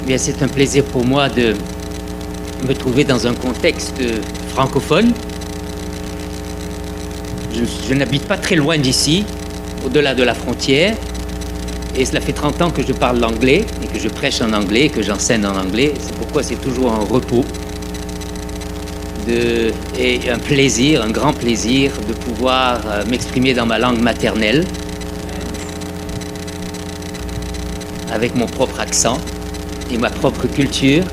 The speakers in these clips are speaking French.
Bien, c'est un plaisir pour moi de me trouver dans un contexte francophone. Je n'habite pas très loin d'ici, au-delà de la frontière. Et cela fait 30 ans que je parle l'anglais et que je prêche en anglais et que j'enseigne en anglais. C'est pourquoi c'est toujours un repos et un plaisir, un grand plaisir de pouvoir m'exprimer dans ma langue maternelle avec mon propre accent et ma propre culture.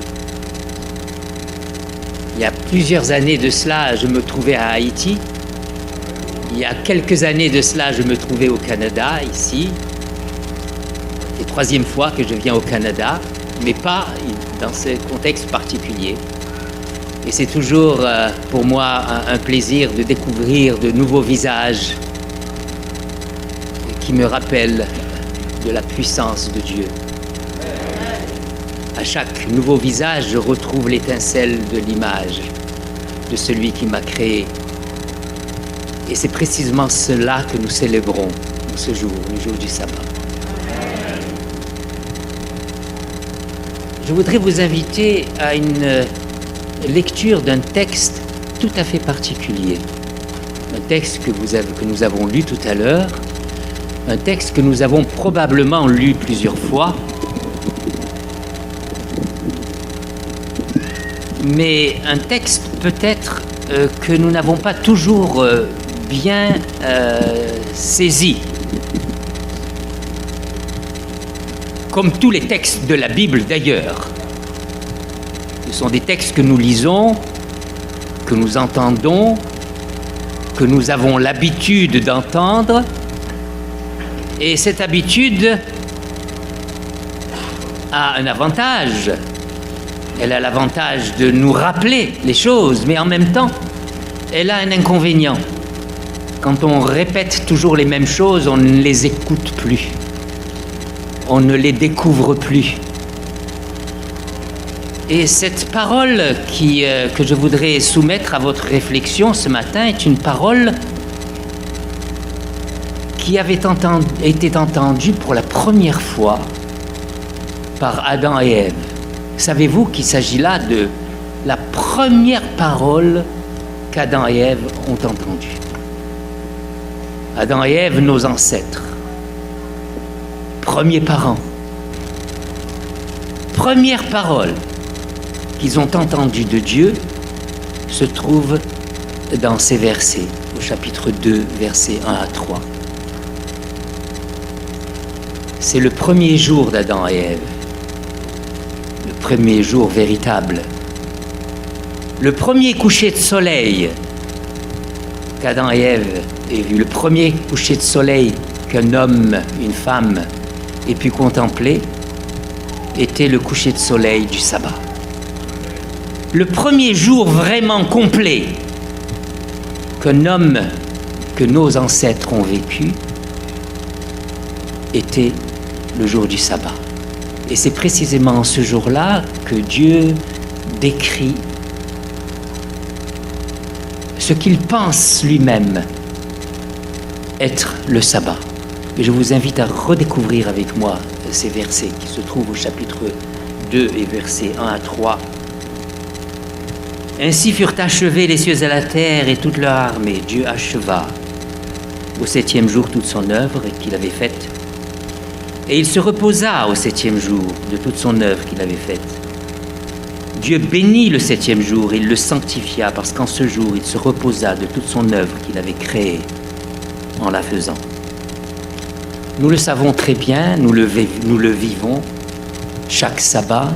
Il y a plusieurs années de cela, je me trouvais à Haïti. Il y a quelques années de cela, je me trouvais au Canada, ici. C'est la troisième fois que je viens au Canada, mais pas dans ce contexte particulier. Et c'est toujours pour moi un plaisir de découvrir de nouveaux visages qui me rappellent de la puissance de Dieu. À chaque nouveau visage, je retrouve l'étincelle de l'image de celui qui m'a créé. Et c'est précisément cela que nous célébrons ce jour, le jour du sabbat. Je voudrais vous inviter à une lecture d'un texte tout à fait particulier. Un texte que nous avons lu tout à l'heure, un texte que nous avons probablement lu plusieurs fois, mais un texte peut-être que nous n'avons pas toujours bien saisi. Comme tous les textes de la Bible d'ailleurs. Ce sont des textes que nous lisons, que nous entendons, que nous avons l'habitude d'entendre. Et cette habitude a un avantage. Elle a l'avantage de nous rappeler les choses, mais en même temps, elle a un inconvénient. Quand on répète toujours les mêmes choses, on ne les écoute plus. On ne les découvre plus. Et cette parole que je voudrais soumettre à votre réflexion ce matin est une parole qui avait été entendue pour la première fois par Adam et Ève. Savez-vous qu'il s'agit là de la première parole qu'Adam et Ève ont entendue? Adam et Ève, nos ancêtres, premiers parents, première parole qu'ils ont entendue de Dieu se trouve dans ces versets, au chapitre 2, versets 1 à 3. C'est le premier jour d'Adam et Ève. Premier jour véritable, le premier coucher de soleil qu'Adam et Ève aient vu, le premier coucher de soleil qu'un homme, une femme ait pu contempler, était le coucher de soleil du sabbat. Le premier jour vraiment complet qu'un homme, que nos ancêtres ont vécu, était le jour du sabbat. Et c'est précisément ce jour-là que Dieu décrit ce qu'il pense lui-même être le sabbat. Et je vous invite à redécouvrir avec moi ces versets qui se trouvent au chapitre 2 et versets 1 à 3. Ainsi furent achevés les cieux et la terre et toute leur armée. Dieu acheva au 7e jour toute son œuvre qu'il avait faite. Et il se reposa au 7e jour de toute son œuvre qu'il avait faite. Dieu bénit le 7e jour, il le sanctifia, parce qu'en ce jour, il se reposa de toute son œuvre qu'il avait créée en la faisant. Nous le savons très bien, nous le vivons chaque sabbat,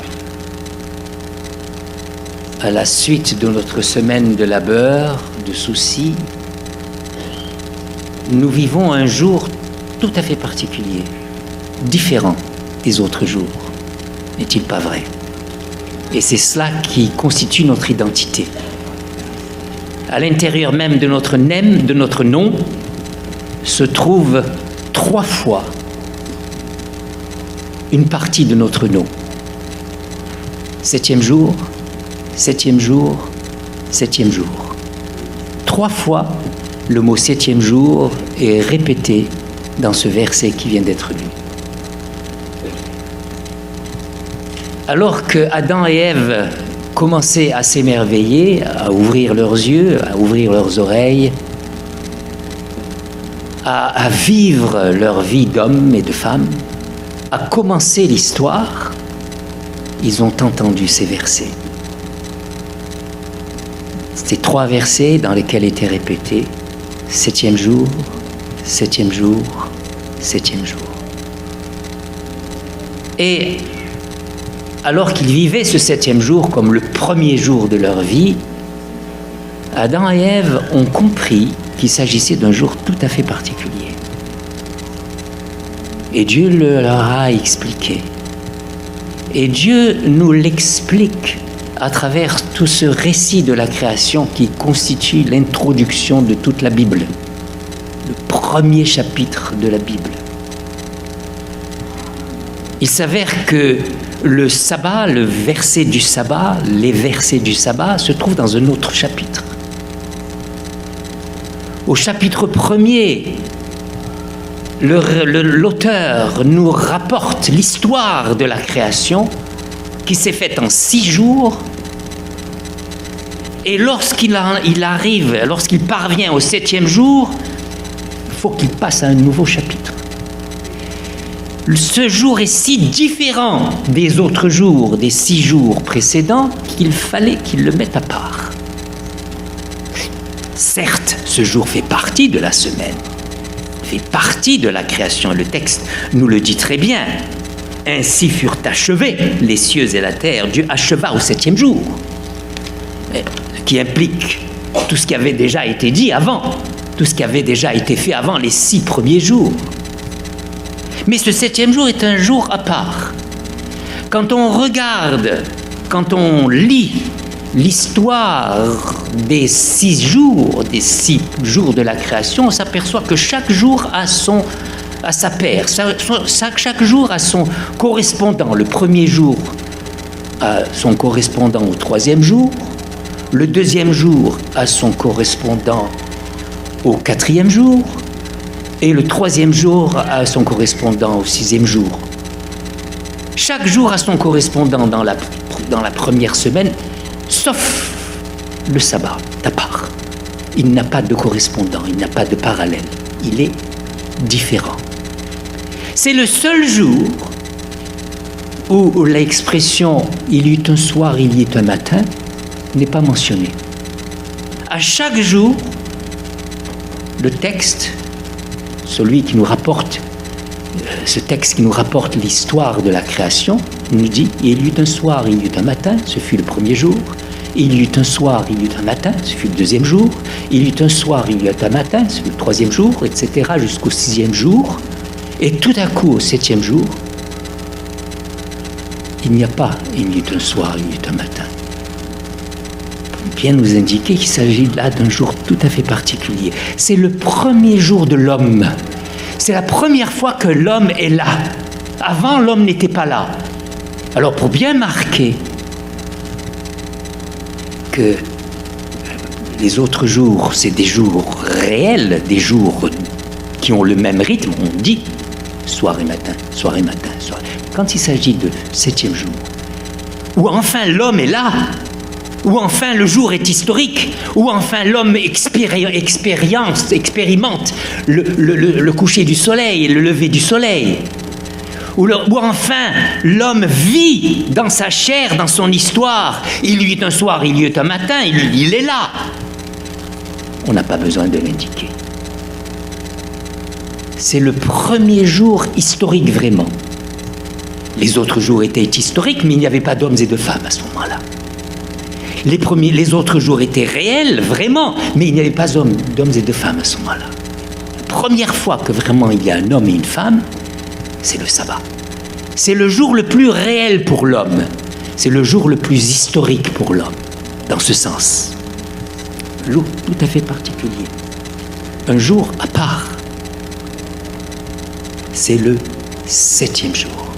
à la suite de notre semaine de labeur, de soucis. Nous vivons un jour tout à fait particulier, différent des autres jours. N'est-il pas vrai? Et c'est cela qui constitue notre identité. À l'intérieur même de notre nom, se trouve 3 fois une partie de notre nom. 7e jour, 7e jour, 7e jour. 3 fois, le mot 7e jour est répété dans ce verset qui vient d'être lu. Alors que Adam et Ève commençaient à s'émerveiller, à ouvrir leurs yeux, à ouvrir leurs oreilles, à vivre leur vie d'hommes et de femmes, à commencer l'histoire, ils ont entendu ces versets. Ces 3 versets dans lesquels était répété « 7e jour, 7e jour, 7e jour ». Et alors qu'ils vivaient ce 7e jour comme le premier jour de leur vie, Adam et Ève ont compris qu'il s'agissait d'un jour tout à fait particulier. Et Dieu leur a expliqué. Et Dieu nous l'explique à travers tout ce récit de la création qui constitue l'introduction de toute la Bible, le premier chapitre de la Bible. Il s'avère que le sabbat, le verset du sabbat, les versets du sabbat se trouvent dans un autre chapitre. Au chapitre 1er, l'auteur nous rapporte l'histoire de la création qui s'est faite en 6 jours. Et lorsqu'il parvient au 7e jour, il faut qu'il passe à un nouveau chapitre. Ce jour est si différent des autres jours, des 6 jours précédents, qu'il fallait qu'il le mette à part. Certes, ce jour fait partie de la semaine, fait partie de la création. Le texte nous le dit très bien. Ainsi furent achevés les cieux et la terre. Dieu acheva au 7e jour. Ce qui implique tout ce qui avait déjà été dit avant, tout ce qui avait déjà été fait avant les 6 premiers jours. Mais ce 7e jour est un jour à part. Quand on regarde, quand on lit l'histoire des 6 jours, des 6 jours de la création, on s'aperçoit que chaque jour a sa paire, chaque jour a son correspondant. Le premier jour a son correspondant au 3e jour, le 2e jour a son correspondant au 4e jour, et le 3e jour a son correspondant au 6e jour. Chaque jour a son correspondant dans la première semaine, sauf le sabbat, à part. Il n'a pas de correspondant, il n'a pas de parallèle. Il est différent. C'est le seul jour où l'expression « il y eut un soir, il y eut un matin » n'est pas mentionnée. À chaque jour, le texte, celui qui nous rapporte, ce texte qui nous rapporte l'histoire de la création, nous dit « il y eut un soir, il y eut un matin », ce fut le 1er jour. Il y eut un soir, il y eut un matin, ce fut le 2e jour. Il y eut un soir, il y eut un matin, ce fut le 3e jour, etc., jusqu'au 6e jour. Et tout à coup, au 7e jour, il n'y a pas « il y eut un soir, il y eut un matin ». Pour bien nous indiquer qu'il s'agit là d'un jour tout à fait particulier. C'est le premier jour de l'homme. C'est la première fois que l'homme est là. Avant, l'homme n'était pas là. Alors, pour bien marquer que les autres jours, c'est des jours réels, des jours qui ont le même rythme, on dit soir et matin, soir et matin, soir. Quand il s'agit de 7e jour, où enfin l'homme est là, où enfin le jour est historique, où enfin l'homme expérimente le coucher du soleil et le lever du soleil, où enfin l'homme vit dans sa chair, dans son histoire. Il y eut un soir, il y eut un matin, il est là. On n'a pas besoin de l'indiquer. C'est le premier jour historique vraiment. Les autres jours étaient historiques, mais il n'y avait pas d'hommes et de femmes à ce moment-là. Les autres jours étaient réels, vraiment, mais il n'y avait pas d'hommes et de femmes à ce moment-là. La première fois que vraiment il y a un homme et une femme, c'est le sabbat. C'est le jour le plus réel pour l'homme. C'est le jour le plus historique pour l'homme, dans ce sens. Un jour tout à fait particulier. Un jour à part. C'est le 7e jour.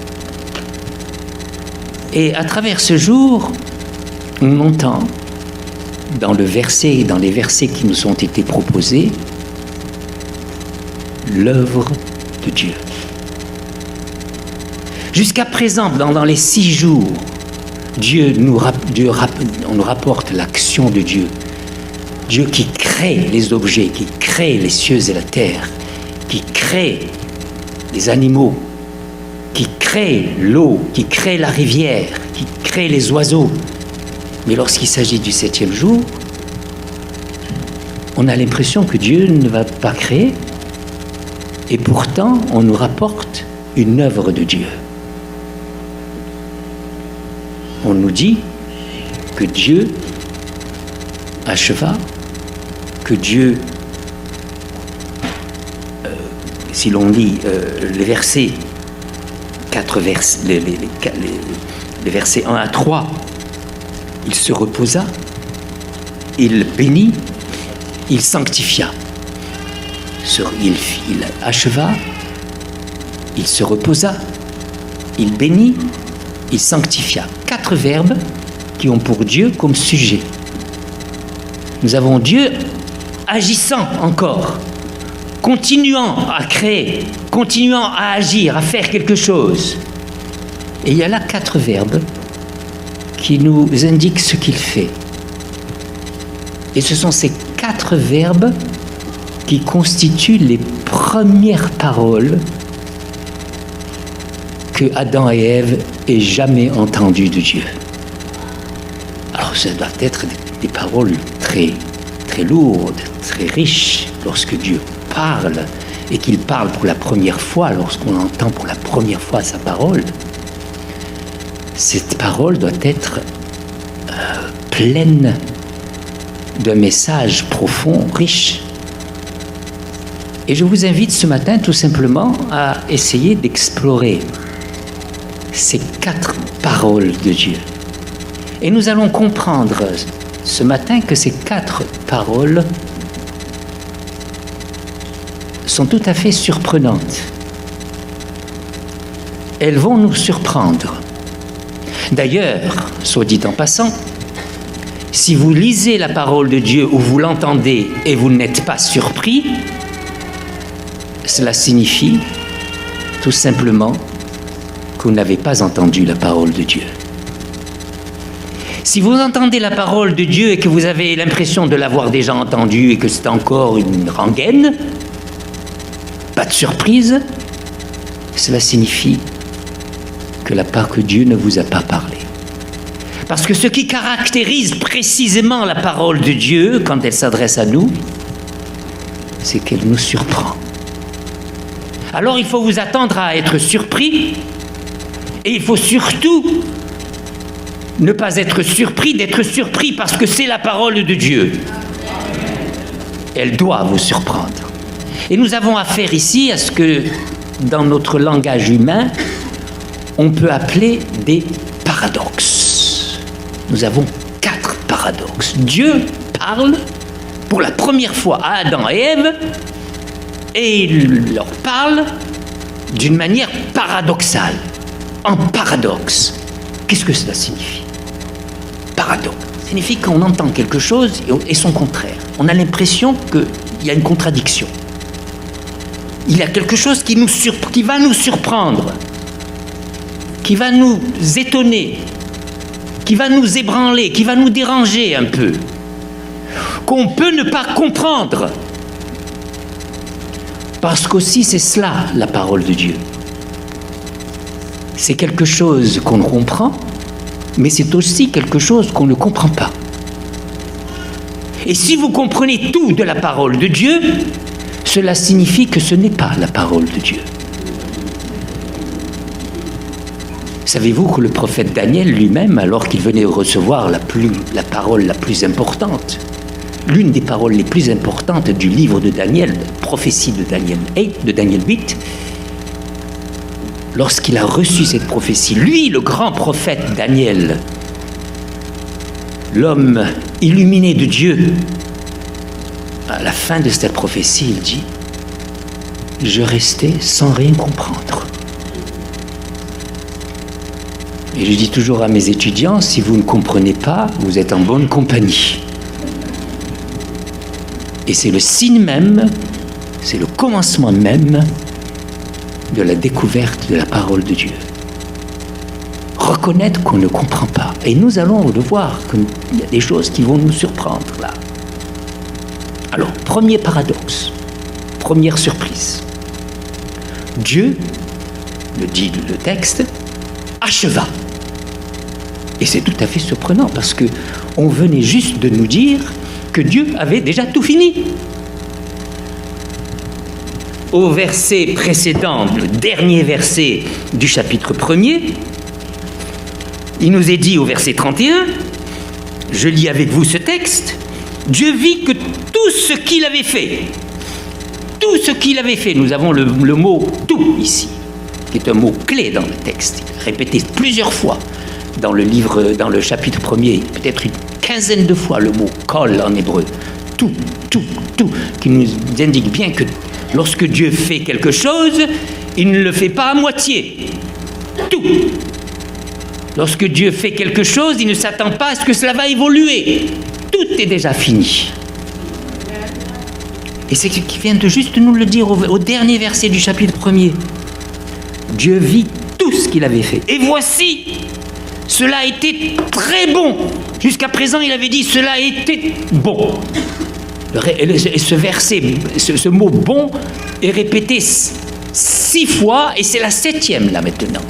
Et à travers ce jour, on entend dans les versets qui nous ont été proposés, l'œuvre de Dieu. Jusqu'à présent, dans les 6 jours on nous rapporte l'action de Dieu. Dieu qui crée les objets, qui crée les cieux et la terre, qui crée les animaux, qui crée l'eau, qui crée la rivière, qui crée les oiseaux. Mais lorsqu'il s'agit du 7e jour, on a l'impression que Dieu ne va pas créer, et pourtant on nous rapporte une œuvre de Dieu. On nous dit que Dieu acheva, que Dieu, si l'on lit les versets, les versets 1 à 3, il se reposa, il bénit, il sanctifia. Il acheva, il se reposa, il bénit, il sanctifia. 4 verbes qui ont pour Dieu comme sujet. Nous avons Dieu agissant encore, continuant à créer, continuant à agir, à faire quelque chose. Et il y a là 4 verbes qui nous indiquent ce qu'il fait. Et ce sont ces 4 verbes qui constituent les premières paroles que Adam et Ève aient jamais entendues de Dieu. Alors ça doit être des paroles très, très lourdes, très riches, lorsque Dieu parle, et qu'il parle pour la première fois, lorsqu'on entend pour la première fois sa parole. Cette parole doit être pleine d'un message profond, riche. Et je vous invite ce matin tout simplement à essayer d'explorer ces 4 paroles de Dieu. Et nous allons comprendre ce matin que ces 4 paroles sont tout à fait surprenantes. Elles vont nous surprendre. D'ailleurs, soit dit en passant, si vous lisez la parole de Dieu ou vous l'entendez et vous n'êtes pas surpris, cela signifie tout simplement que vous n'avez pas entendu la parole de Dieu. Si vous entendez la parole de Dieu et que vous avez l'impression de l'avoir déjà entendue et que c'est encore une rengaine, pas de surprise, cela signifie que Dieu ne vous a pas parlé. Parce que ce qui caractérise précisément la parole de Dieu, quand elle s'adresse à nous, c'est qu'elle nous surprend. Alors il faut vous attendre à être surpris, et il faut surtout ne pas être surpris d'être surpris, parce que c'est la parole de Dieu. Elle doit vous surprendre. Et nous avons affaire ici à ce que, dans notre langage humain, on peut appeler des paradoxes. Nous avons 4 paradoxes. Dieu parle pour la première fois à Adam et Ève, et il leur parle d'une manière paradoxale, en paradoxe. Qu'est-ce que cela signifie? Paradoxe signifie qu'on entend quelque chose et son contraire. On a l'impression qu'il y a une contradiction. Il y a quelque chose qui va nous surprendre, qui va nous étonner, qui va nous ébranler, qui va nous déranger un peu, qu'on peut ne pas comprendre. Parce qu'aussi c'est cela la parole de Dieu. C'est quelque chose qu'on comprend, mais c'est aussi quelque chose qu'on ne comprend pas. Et si vous comprenez tout de la parole de Dieu, cela signifie que ce n'est pas la parole de Dieu. Savez-vous que le prophète Daniel lui-même, alors qu'il venait recevoir la parole la plus importante, l'une des paroles les plus importantes du livre de Daniel, prophétie de Daniel 8, lorsqu'il a reçu cette prophétie, lui, le grand prophète Daniel, l'homme illuminé de Dieu, à la fin de cette prophétie, il dit « Je restais sans rien comprendre ». Et je dis toujours à mes étudiants, si vous ne comprenez pas, vous êtes en bonne compagnie. Et c'est le signe même, c'est le commencement même de la découverte de la parole de Dieu. reconnaître qu'on ne comprend pas. Et nous allons le voir, qu'il y a des choses qui vont nous surprendre là. Alors, premier paradoxe, première surprise. Dieu, le dit le texte, acheva. Et c'est tout à fait surprenant parce qu'on venait juste de nous dire que Dieu avait déjà tout fini. Au verset précédent, le dernier verset du chapitre 1er, il nous est dit au verset 31, je lis avec vous ce texte, Dieu vit que tout ce qu'il avait fait, nous avons le mot « tout » ici, qui est un mot clé dans le texte, répété plusieurs fois dans le livre, dans le chapitre 1er, peut-être une quinzaine de fois le mot « kol » en hébreu, tout, qui nous indique bien que lorsque Dieu fait quelque chose, il ne le fait pas à moitié. Tout. Lorsque Dieu fait quelque chose, il ne s'attend pas à ce que cela va évoluer. Tout est déjà fini. Et c'est ce qui vient de juste nous le dire au dernier verset du chapitre 1er. Dieu vit tout ce qu'il avait fait. Et voici, cela a été très bon. Jusqu'à présent, il avait dit, cela a été bon. Et ce verset, ce mot « bon » est répété 6 fois, et c'est la 7e là maintenant.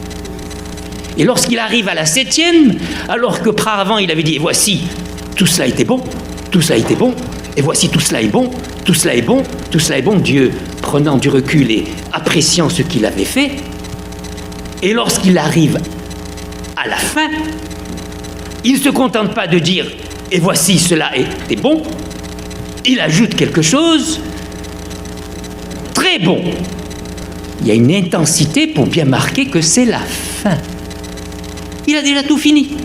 Et lorsqu'il arrive à la 7e, alors que auparavant il avait dit « voici, tout cela était bon, tout cela était bon, et voici tout cela est bon, tout cela est bon, tout cela est bon », Dieu prenant du recul et appréciant ce qu'il avait fait, et lorsqu'il arrive à la fin, il ne se contente pas de dire « et voici cela était bon », il ajoute quelque chose très bon. Il y a une intensité pour bien marquer que c'est la fin. Il a déjà tout fini.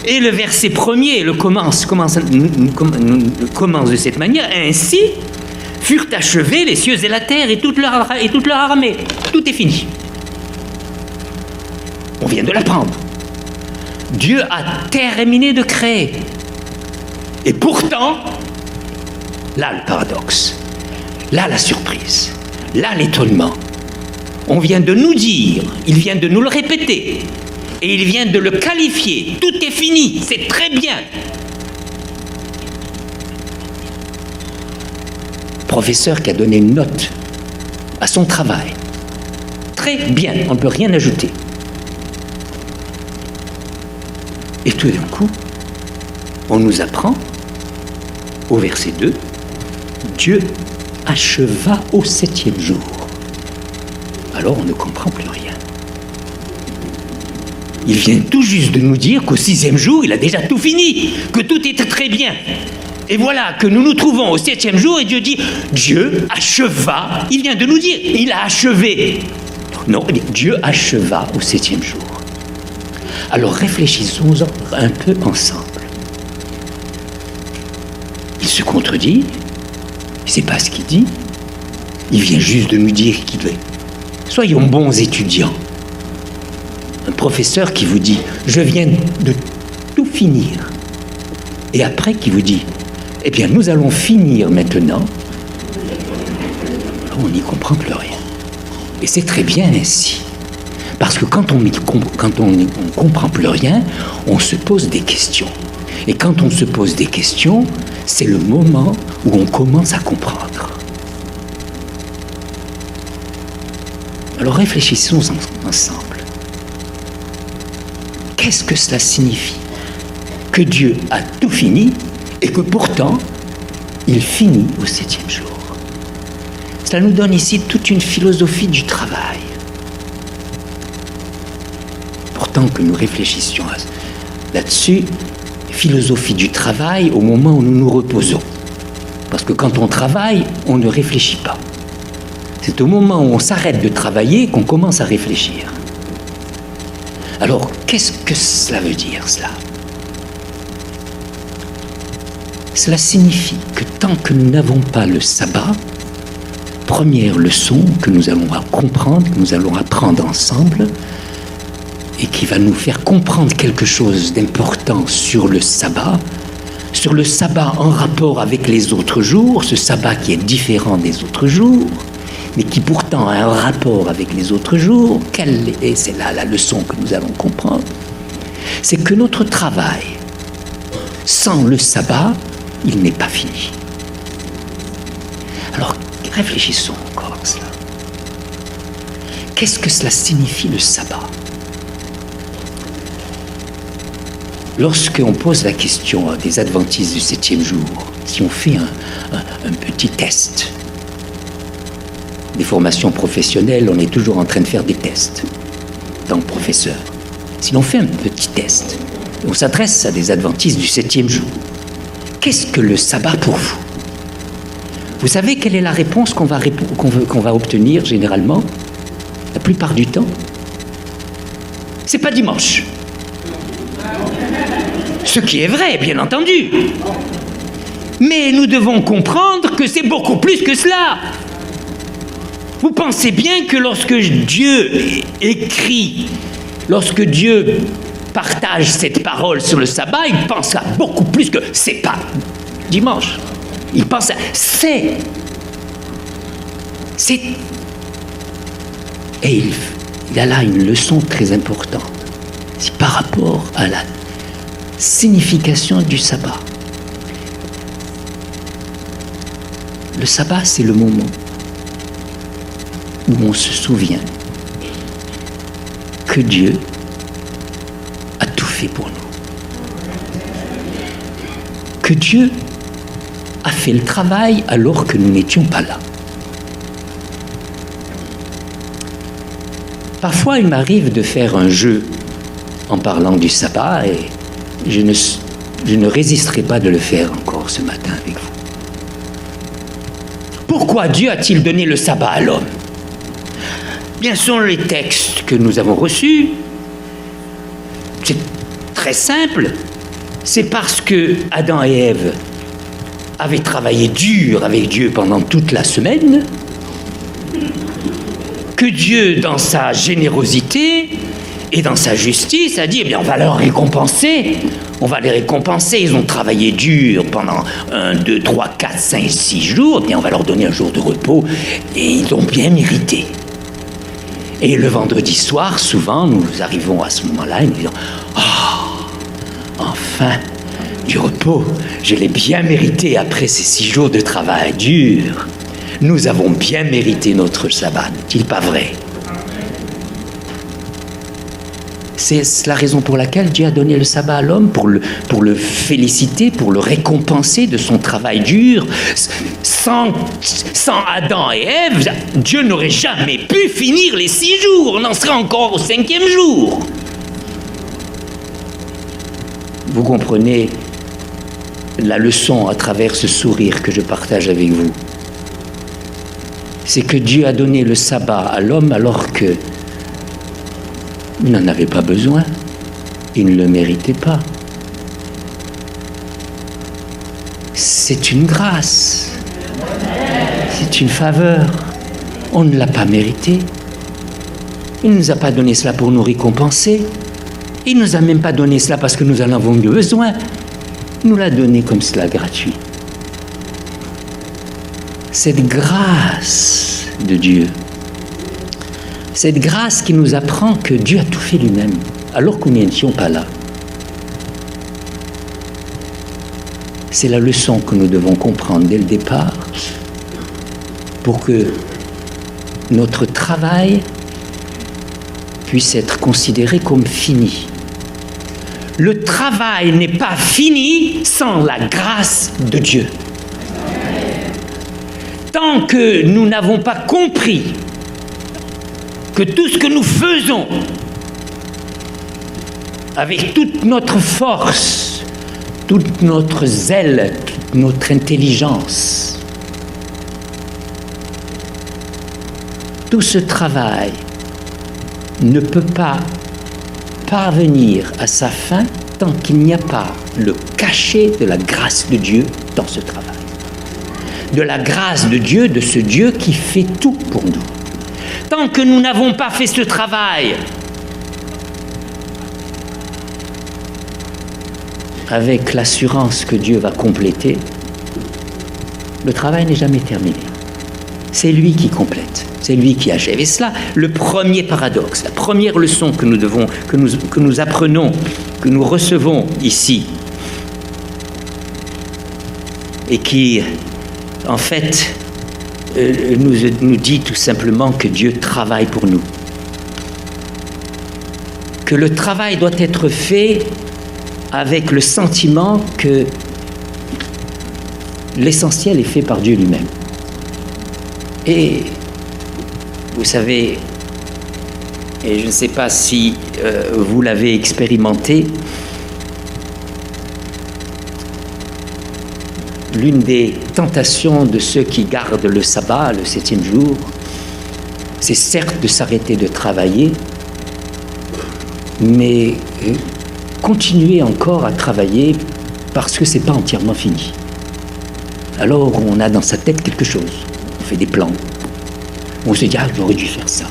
Et le verset premier commence de cette manière. Ainsi furent achevés les cieux et la terre et toute leur armée. Tout est fini. On vient de l'apprendre. Dieu a terminé de créer. Et pourtant, là le paradoxe, là la surprise, là l'étonnement. On vient de nous dire, il vient de nous le répéter, et il vient de le qualifier. Tout est fini, c'est très bien. Professeur qui a donné une note à son travail. Très bien, on ne peut rien ajouter. Et tout d'un coup, on nous apprend, au verset 2, Dieu acheva au 7e jour. Alors on ne comprend plus rien. Il vient tout juste de nous dire qu'au 6e jour, il a déjà tout fini, que tout était très bien. Et voilà que nous nous trouvons au 7e jour et Dieu dit, Dieu acheva, il vient de nous dire, il a achevé. Non, Dieu acheva au 7e jour. Alors réfléchissons un peu ensemble. Il se contredit, il ne sait pas ce qu'il dit, il vient juste de nous dire qu'il est. Soyons bons étudiants. Un professeur qui vous dit « je viens de tout finir » et après qui vous dit « eh bien nous allons finir maintenant », on n'y comprend plus rien. Et c'est très bien ainsi. Parce que quand on ne comprend plus rien, on se pose des questions. Et quand on se pose des questions, c'est le moment où on commence à comprendre. Alors réfléchissons ensemble. Qu'est-ce que cela signifie? Que Dieu a tout fini et que pourtant, il finit au 7e jour. Cela nous donne ici toute une philosophie du travail. Pourtant que nous réfléchissions là-dessus, philosophie du travail au moment où nous nous reposons. Parce que quand on travaille, on ne réfléchit pas. C'est au moment où on s'arrête de travailler qu'on commence à réfléchir. Alors, qu'est-ce que cela veut dire, cela? Cela signifie que tant que nous n'avons pas le sabbat, première leçon que nous allons comprendre, que nous allons apprendre ensemble, et qui va nous faire comprendre quelque chose d'important sur le sabbat en rapport avec les autres jours, ce sabbat qui est différent des autres jours, mais qui pourtant a un rapport avec les autres jours, et c'est là la leçon que nous allons comprendre, c'est que notre travail, sans le sabbat, il n'est pas fini. Alors, réfléchissons encore à cela. Qu'est-ce que cela signifie le sabbat? Lorsqu'on pose la question des adventistes du 7e jour, si on fait un petit test, des formations professionnelles, on est toujours en train de faire des tests, tant que professeur. Si l'on fait un petit test, on s'adresse à des adventistes du 7e jour, qu'est-ce que le sabbat pour vous? Vous savez quelle est la réponse qu'on va obtenir généralement, la plupart du temps? C'est pas dimanche. Ce qui est vrai, bien entendu. Mais nous devons comprendre que c'est beaucoup plus que cela. Vous pensez bien que lorsque Dieu écrit, lorsque Dieu partage cette parole sur le sabbat, il pense à beaucoup plus que c'est pas dimanche. Il pense à c'est. Et il y a là une leçon très importante. C'est par rapport à la signification du sabbat. Le sabbat, c'est le moment où on se souvient que Dieu a tout fait pour nous. Que Dieu a fait le travail alors que nous n'étions pas là. Parfois, il m'arrive de faire un jeu en parlant du sabbat et je ne résisterai pas de le faire encore ce matin avec vous. Pourquoi Dieu a-t-il donné le sabbat à l'homme? Bien, selon les textes que nous avons reçus, c'est très simple. C'est parce que Adam et Ève avaient travaillé dur avec Dieu pendant toute la semaine que Dieu, dans sa générosité et dans sa justice, a dit, eh bien, on va leur récompenser. On va les récompenser. Ils ont travaillé dur pendant 1, 2, 3, 4, 5, 6 jours. Eh bien, on va leur donner un jour de repos. Et ils l'ont bien mérité. Et le vendredi soir, souvent, nous arrivons à ce moment-là et nous disons, enfin, du repos. Je l'ai bien mérité après ces 6 jours de travail dur. Nous avons bien mérité notre sabbat. N'est-il pas vrai? C'est la raison pour laquelle Dieu a donné le sabbat à l'homme, pour le féliciter, pour le récompenser de son travail dur. Sans Adam et Ève, Dieu n'aurait jamais pu finir les 6 jours. On en serait encore au 5e jour. Vous comprenez la leçon à travers ce sourire que je partage avec vous. C'est que Dieu a donné le sabbat à l'homme alors que il n'en avait pas besoin. Il ne le méritait pas. C'est une grâce. C'est une faveur. On ne l'a pas mérité. Il ne nous a pas donné cela pour nous récompenser. Il ne nous a même pas donné cela parce que nous en avons besoin. Il nous l'a donné comme cela gratuit. Cette grâce de Dieu, cette grâce qui nous apprend que Dieu a tout fait lui-même, alors que nous n'étions pas là. C'est la leçon que nous devons comprendre dès le départ pour que notre travail puisse être considéré comme fini. Le travail n'est pas fini sans la grâce de Dieu. Tant que nous n'avons pas compris que tout ce que nous faisons avec toute notre force, toute notre zèle, toute notre intelligence, tout ce travail ne peut pas parvenir à sa fin tant qu'il n'y a pas le cachet de la grâce de Dieu dans ce travail. De la grâce de Dieu, de ce Dieu qui fait tout pour nous. Tant que nous n'avons pas fait ce travail avec l'assurance que Dieu va compléter, le travail n'est jamais terminé. C'est lui qui complète, c'est lui qui achève. Et cela, le premier paradoxe, la première leçon que nous apprenons, que nous recevons ici, et qui, en fait, nous dit tout simplement que Dieu travaille pour nous. Que le travail doit être fait avec le sentiment que l'essentiel est fait par Dieu lui-même. Et vous savez, et je ne sais pas si vous l'avez expérimenté, l'une des tentations de ceux qui gardent le sabbat, le 7e jour, c'est certes de s'arrêter de travailler, mais continuer encore à travailler parce que ce n'est pas entièrement fini. Alors on a dans sa tête quelque chose, on fait des plans, on se dit « Ah, j'aurais dû faire ça ».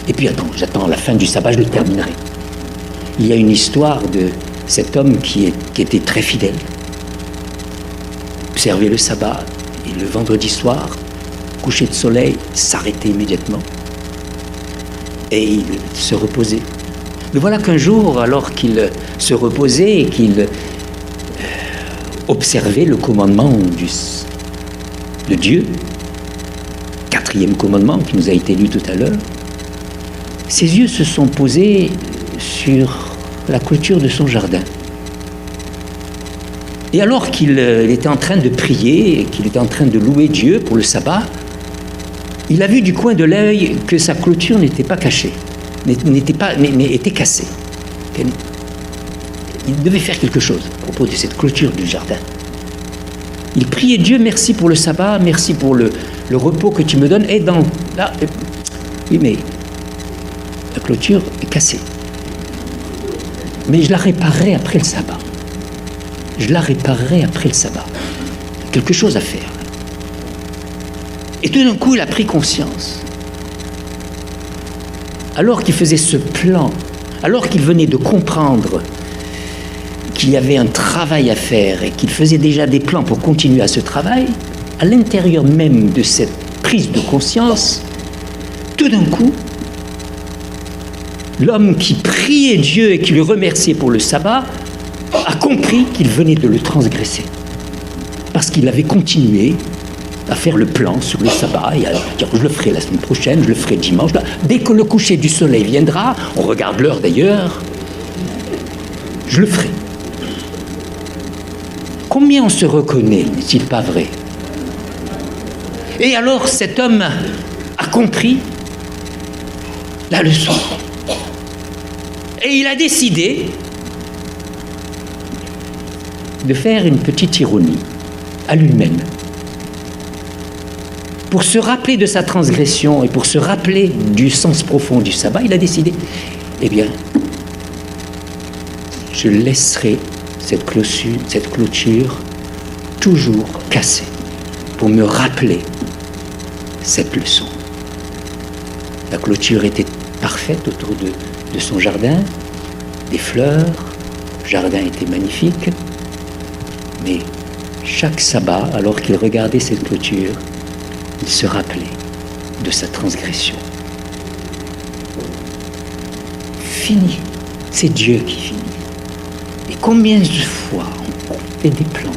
Et puis j'attends la fin du sabbat, je le terminerai. Il y a une histoire de cet homme qui était très fidèle, observer le sabbat, et le vendredi soir, coucher de soleil, s'arrêter immédiatement, et il se reposait. Mais voilà qu'un jour, alors qu'il se reposait et qu'il observait le commandement de Dieu, 4e commandement qui nous a été lu tout à l'heure, ses yeux se sont posés sur la clôture de son jardin. Et alors qu'il était en train de prier et qu'il était en train de louer Dieu pour le sabbat, il a vu du coin de l'œil que sa clôture n'était pas cachée, mais était cassée. Il devait faire quelque chose à propos de cette clôture du jardin. Il priait Dieu, merci pour le sabbat, merci pour le repos que tu me donnes. Et oui, mais la clôture est cassée. Mais je la réparerai après le sabbat. Je la réparerai après le sabbat. Quelque chose à faire. Et tout d'un coup, il a pris conscience. Alors qu'il faisait ce plan, alors qu'il venait de comprendre qu'il y avait un travail à faire et qu'il faisait déjà des plans pour continuer à ce travail, à l'intérieur même de cette prise de conscience, tout d'un coup, l'homme qui priait Dieu et qui le remerciait pour le sabbat a compris qu'il venait de le transgresser. Parce qu'il avait continué à faire le plan sur le sabbat et à dire je le ferai la semaine prochaine, je le ferai dimanche. Dès que le coucher du soleil viendra, on regarde l'heure d'ailleurs, je le ferai. Combien on se reconnaît, n'est-il pas vrai? Et alors cet homme a compris la leçon. Et il a décidé de faire une petite ironie à lui-même. Pour se rappeler de sa transgression et pour se rappeler du sens profond du sabbat, il a décidé, eh bien, je laisserai cette clôture toujours cassée pour me rappeler cette leçon. La clôture était parfaite autour de son jardin, des fleurs, le jardin était magnifique, mais chaque sabbat, alors qu'il regardait cette clôture, il se rappelait de sa transgression. Fini, c'est Dieu qui finit. Et combien de fois on fait des plans,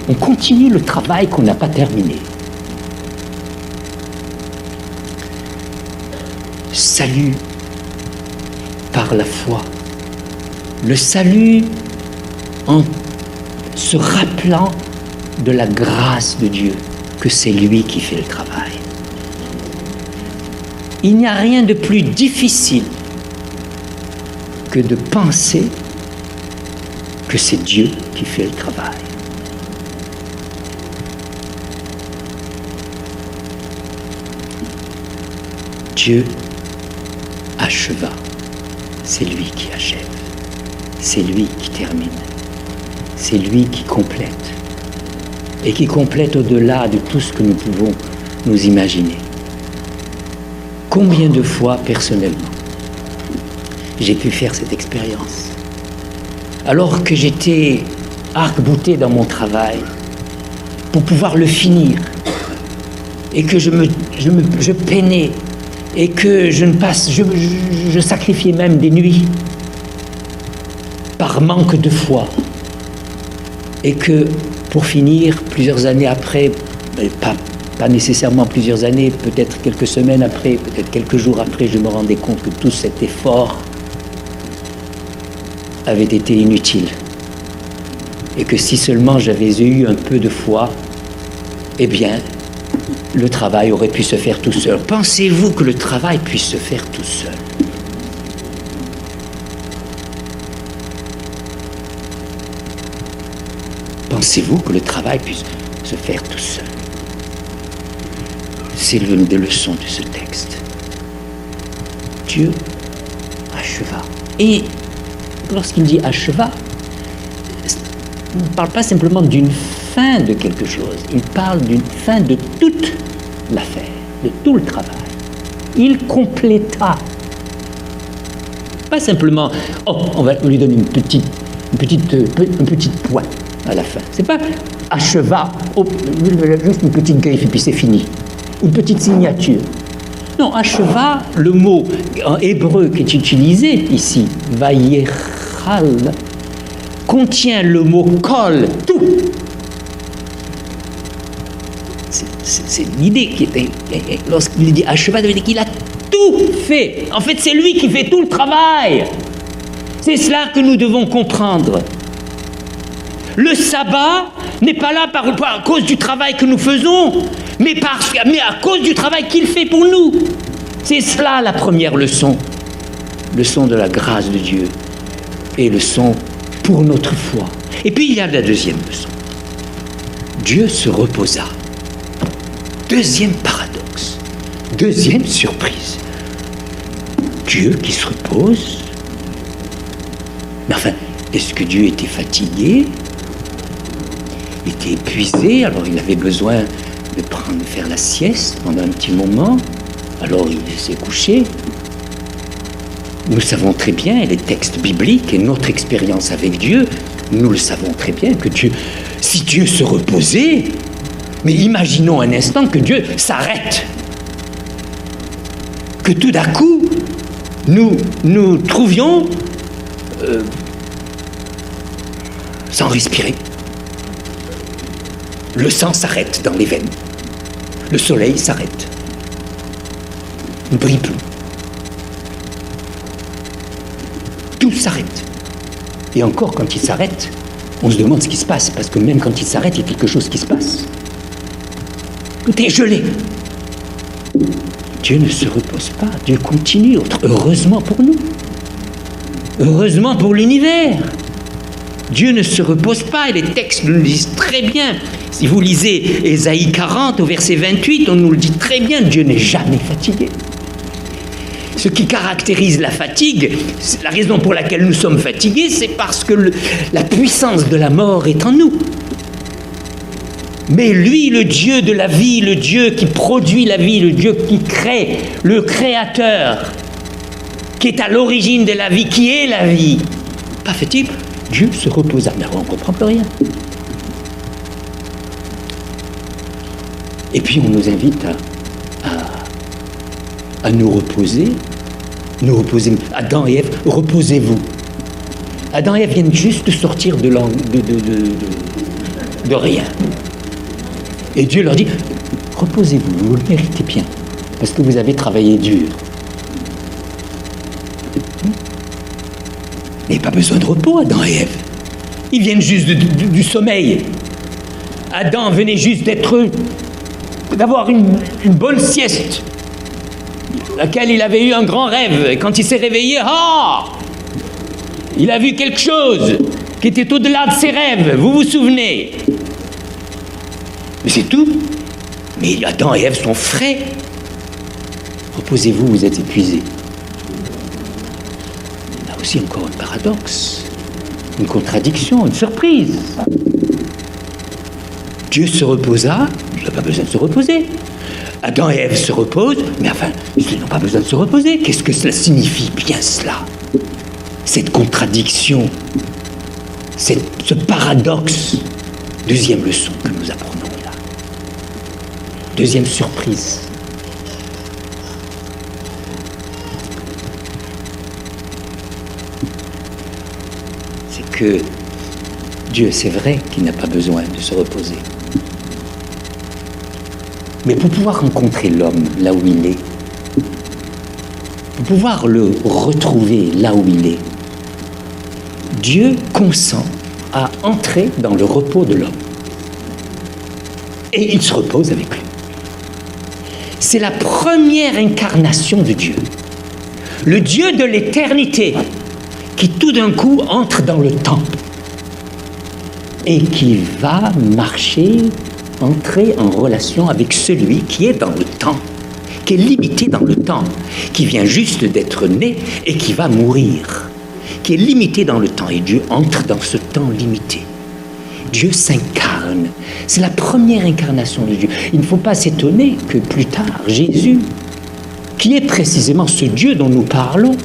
on continue le travail qu'on n'a pas terminé. Salut par la foi. Le salut en se rappelant de la grâce de Dieu, que c'est lui qui fait le travail. Il n'y a rien de plus difficile que de penser que c'est Dieu qui fait le travail. Dieu acheva, c'est lui qui achève, c'est lui qui termine, c'est lui qui complète, et qui complète au-delà de tout ce que nous pouvons nous imaginer. Combien de fois, personnellement, j'ai pu faire cette expérience, alors que j'étais arc-bouté dans mon travail, pour pouvoir le finir, et que je peinais, et que je sacrifiais même des nuits par manque de foi, et que pour finir, plusieurs années après, pas nécessairement plusieurs années, peut-être quelques semaines après, peut-être quelques jours après, je me rendais compte que tout cet effort avait été inutile. Et que si seulement j'avais eu un peu de foi, eh bien, le travail aurait pu se faire tout seul. Pensez-vous que le travail puisse se faire tout seul? Pensez-vous que le travail puisse se faire tout seul? C'est l'une des leçons de ce texte. Dieu acheva. Et lorsqu'il dit acheva, il ne parle pas simplement d'une fin de quelque chose, il parle d'une fin de toute l'affaire, de tout le travail. Il compléta. Pas simplement, on va lui donner un petit point à la fin. C'est pas acheva, juste une petite griffe et puis c'est fini. Une petite signature. Non, acheva, le mot en hébreu qui est utilisé ici, vayechal, contient le mot kol, tout. C'est l'idée qui était. Lorsqu'il dit acheva, ça veut dire qu'il a tout fait. En fait, c'est lui qui fait tout le travail. C'est cela que nous devons comprendre. Le sabbat n'est pas là à cause du travail que nous faisons, mais à cause du travail qu'il fait pour nous. C'est cela la première leçon. Leçon de la grâce de Dieu et leçon pour notre foi. Et puis il y a la deuxième leçon. Dieu se reposa. Deuxième paradoxe. Deuxième surprise. Dieu qui se repose. Mais enfin, est-ce que Dieu était fatigué? Il était épuisé, alors il avait besoin de faire la sieste pendant un petit moment, alors il s'est couché. Nous savons très bien, et les textes bibliques et notre expérience avec Dieu, nous le savons très bien que Dieu, si Dieu se reposait, mais imaginons un instant que Dieu s'arrête, que tout d'un coup, nous trouvions sans respirer. Le sang s'arrête dans les veines. Le soleil s'arrête. Il ne brille plus. Tout s'arrête. Et encore, quand il s'arrête, on se demande ce qui se passe, parce que même quand il s'arrête, il y a quelque chose qui se passe. Tout est gelé. Dieu ne se repose pas, Dieu continue, heureusement pour nous. Heureusement pour l'univers. Dieu ne se repose pas, et les textes nous le disent très bien. Si vous lisez Ésaïe 40 au verset 28, on nous le dit très bien, Dieu n'est jamais fatigué. Ce qui caractérise la fatigue, la raison pour laquelle nous sommes fatigués, c'est parce que la puissance de la mort est en nous. Mais lui, le Dieu de la vie, le Dieu qui produit la vie, le Dieu qui crée, le Créateur, qui est à l'origine de la vie, qui est la vie, pas fait-il, Dieu se reposa. Mais on ne comprend plus rien. Et puis on nous invite à nous reposer. Adam et Ève, reposez-vous. Adam et Ève viennent juste de sortir de rien. Et Dieu leur dit, reposez-vous, vous le méritez bien, parce que vous avez travaillé dur. Il n'y a pas besoin de repos, Adam et Ève. Ils viennent juste du sommeil. Adam venait juste d'avoir une bonne sieste, laquelle il avait eu un grand rêve. Et quand il s'est réveillé, il a vu quelque chose qui était au-delà de ses rêves. Vous vous souvenez? Mais c'est tout. Mais Adam et Ève sont frais. Reposez-vous, vous êtes épuisés. Là aussi encore un paradoxe, une contradiction, une surprise. Dieu se reposa, il n'a pas besoin de se reposer. Adam et Ève se reposent, mais enfin, ils n'ont pas besoin de se reposer. Qu'est-ce que cela signifie bien cela? Cette contradiction, ce paradoxe. Deuxième leçon que nous apprenons là. Deuxième surprise. C'est que Dieu, c'est vrai qu'il n'a pas besoin de se reposer. Mais pour pouvoir rencontrer l'homme là où il est, pour pouvoir le retrouver là où il est, Dieu consent à entrer dans le repos de l'homme. Et il se repose avec lui. C'est la première incarnation de Dieu. Le Dieu de l'éternité qui tout d'un coup entre dans le temps et qui va marcher, entrer en relation avec celui qui est dans le temps, qui est limité dans le temps, qui vient juste d'être né et qui va mourir, qui est limité dans le temps. Et Dieu entre dans ce temps limité. Dieu s'incarne. C'est la première incarnation de Dieu. Il ne faut pas s'étonner que plus tard, Jésus, qui est précisément ce Dieu dont nous parlons,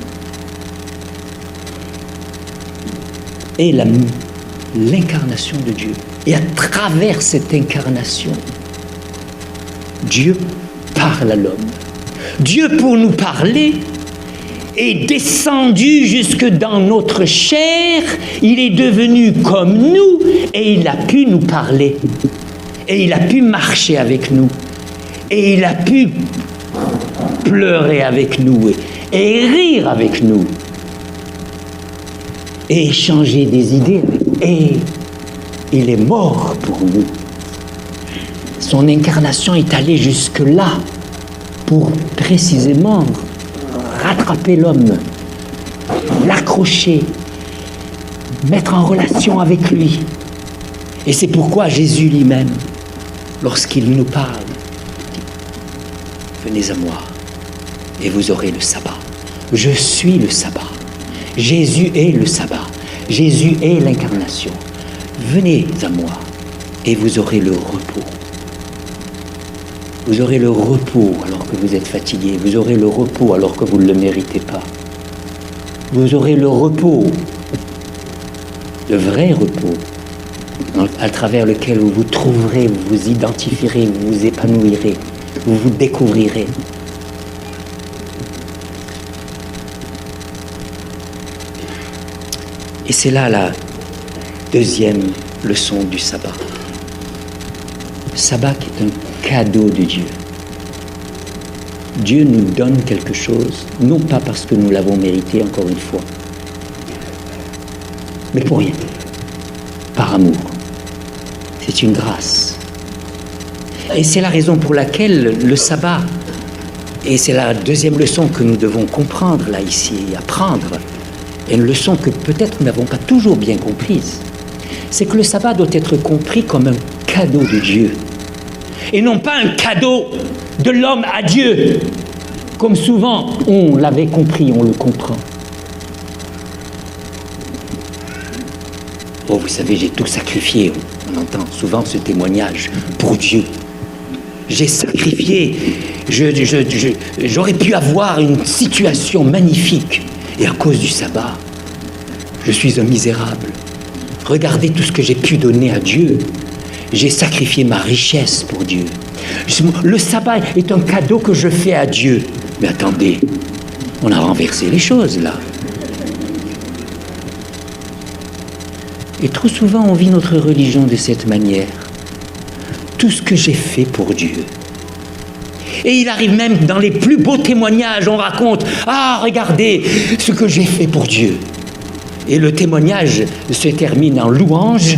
est l'incarnation de Dieu. Et à travers cette incarnation, Dieu parle à l'homme. Dieu, pour nous parler, est descendu jusque dans notre chair, il est devenu comme nous et il a pu nous parler. Et il a pu marcher avec nous. Et il a pu pleurer avec nous et rire avec nous. Et échanger des idées avec nous. Et il est mort pour nous. Son incarnation est allée jusque-là pour précisément rattraper l'homme, l'accrocher, mettre en relation avec lui. Et c'est pourquoi Jésus lui-même, lorsqu'il nous parle, dit « Venez à moi et vous aurez le sabbat. Je suis le sabbat. Jésus est le sabbat. Jésus est l'incarnation. Venez à moi et vous aurez le repos. Vous aurez le repos alors que vous êtes fatigué. Vous aurez le repos alors que vous ne le méritez pas. Vous aurez le repos, le vrai repos, à travers lequel vous vous trouverez, vous vous identifierez, vous vous épanouirez, vous vous découvrirez. Et c'est là la deuxième leçon du sabbat. Le sabbat qui est un cadeau de Dieu. Dieu nous donne quelque chose, non pas parce que nous l'avons mérité, encore une fois, mais pour rien, par amour. C'est une grâce. Et c'est la raison pour laquelle le sabbat, et c'est la deuxième leçon que nous devons comprendre là, ici, et apprendre, et une leçon que peut-être nous n'avons pas toujours bien comprise, c'est que le sabbat doit être compris comme un cadeau de Dieu, et non pas un cadeau de l'homme à Dieu, comme souvent on l'avait compris, on le comprend. Oh, vous savez, j'ai tout sacrifié, on entend souvent ce témoignage, pour Dieu. J'ai sacrifié, j'aurais pu avoir une situation magnifique, et à cause du sabbat, je suis un misérable. Regardez tout ce que j'ai pu donner à Dieu. J'ai sacrifié ma richesse pour Dieu. Le sabbat est un cadeau que je fais à Dieu. Mais attendez, on a renversé les choses là. Et trop souvent, on vit notre religion de cette manière. Tout ce que j'ai fait pour Dieu. Et il arrive même dans les plus beaux témoignages, on raconte « Ah, regardez ce que j'ai fait pour Dieu ». Et le témoignage se termine en louange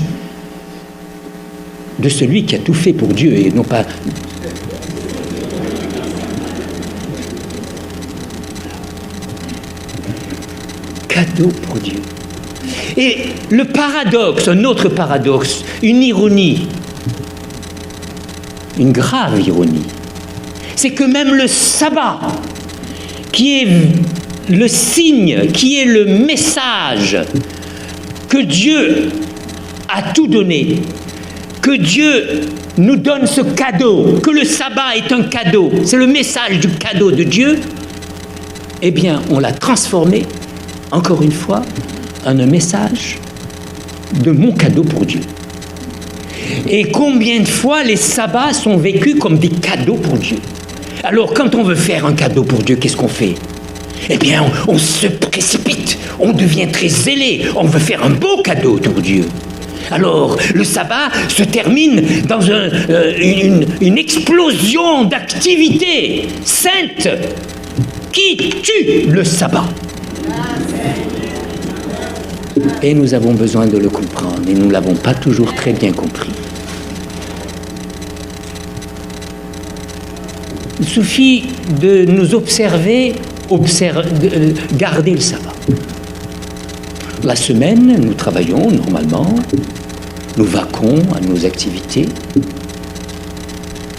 de celui qui a tout fait pour Dieu et non pas... Cadeau pour Dieu. Et le paradoxe, un autre paradoxe, une ironie, une grave ironie, c'est que même le sabbat, qui est le signe, qui est le message que Dieu a tout donné, que Dieu nous donne ce cadeau, que le sabbat est un cadeau, c'est le message du cadeau de Dieu, eh bien, on l'a transformé, encore une fois, en un message de mon cadeau pour Dieu. Et combien de fois les sabbats sont vécus comme des cadeaux pour Dieu? Alors, quand on veut faire un cadeau pour Dieu, qu'est-ce qu'on fait? Eh bien, on se précipite, on devient très zélé, on veut faire un beau cadeau pour Dieu. Alors, le sabbat se termine dans une explosion d'activités saintes qui tue le sabbat. Et nous avons besoin de le comprendre, et nous ne l'avons pas toujours très bien compris. Il suffit de nous observer, garder le sabbat. La semaine, nous travaillons normalement, nous vaquons à nos activités,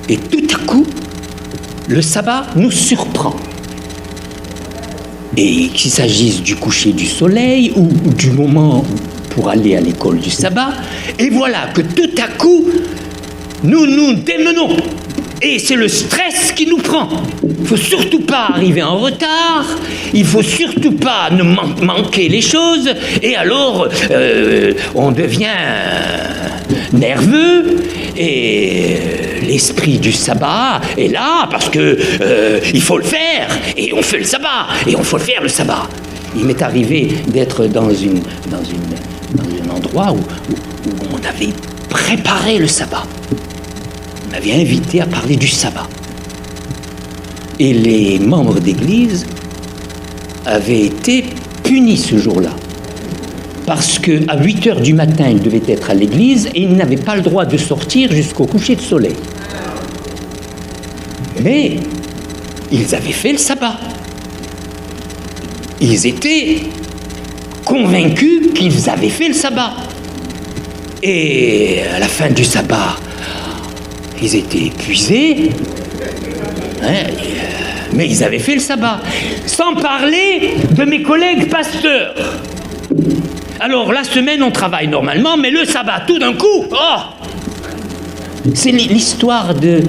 et tout à coup, le sabbat nous surprend. Et qu'il s'agisse du coucher du soleil ou du moment pour aller à l'école du sabbat, et voilà que tout à coup, nous nous démenons. Et c'est le stress qui nous prend. Il ne faut surtout pas arriver en retard, il ne faut surtout pas ne manquer les choses, et alors on devient nerveux, et l'esprit du sabbat est là, parce que il faut le faire, et on fait le sabbat, et on faut le faire le sabbat. Il m'est arrivé d'être dans un endroit où on avait préparé le sabbat. On m'avait invité à parler du sabbat. Et les membres d'église avaient été punis ce jour-là. Parce qu'à 8 heures du matin, ils devaient être à l'église et ils n'avaient pas le droit de sortir jusqu'au coucher de soleil. Mais ils avaient fait le sabbat. Ils étaient convaincus qu'ils avaient fait le sabbat. Et à la fin du sabbat, ils étaient épuisés, mais ils avaient fait le sabbat. Sans parler de mes collègues pasteurs. Alors, la semaine, on travaille normalement, mais le sabbat, tout d'un coup, c'est l'histoire des...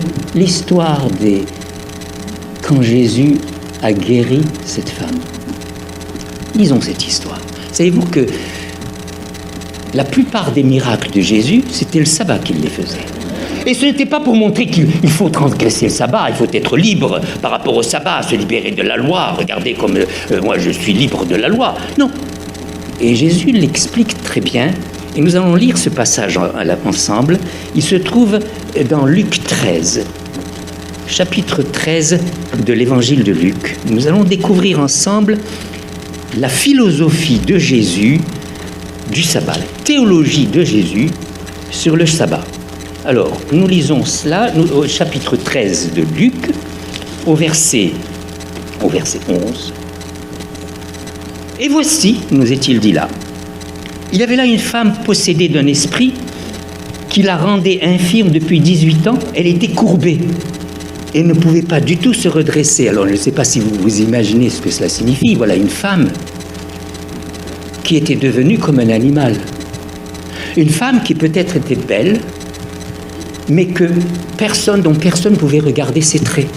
Quand Jésus a guéri cette femme. Lisons cette histoire. Savez-vous que la plupart des miracles de Jésus, c'était le sabbat qu'il les faisait. Et ce n'était pas pour montrer qu'il faut transgresser le sabbat, il faut être libre par rapport au sabbat, se libérer de la loi. Regardez comme moi je suis libre de la loi. Non. Et Jésus l'explique très bien. Et nous allons lire ce passage ensemble. Il se trouve dans Luc 13, chapitre 13 de l'évangile de Luc. Nous allons découvrir ensemble la philosophie de Jésus du sabbat, la théologie de Jésus sur le sabbat. Alors, nous lisons cela au chapitre 13 de Luc, au verset 11. Et voici, nous est-il dit là, il y avait là une femme possédée d'un esprit qui la rendait infirme depuis 18 ans. Elle était courbée et ne pouvait pas du tout se redresser. Alors, je ne sais pas si vous vous imaginez ce que cela signifie. Voilà une femme qui était devenue comme un animal. Une femme qui peut-être était belle, mais dont personne ne pouvait regarder ses traits.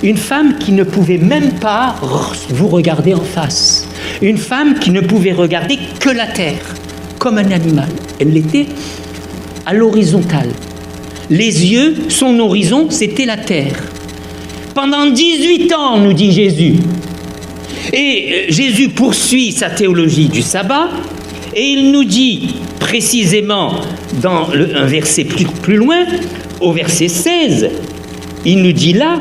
Une femme qui ne pouvait même pas vous regarder en face. Une femme qui ne pouvait regarder que la terre, comme un animal. Elle l'était à l'horizontale. Les yeux, son horizon, c'était la terre. Pendant 18 ans, nous dit Jésus. Et Jésus poursuit sa théologie du sabbat, et il nous dit précisément dans un verset plus loin, au verset 16, il nous dit là,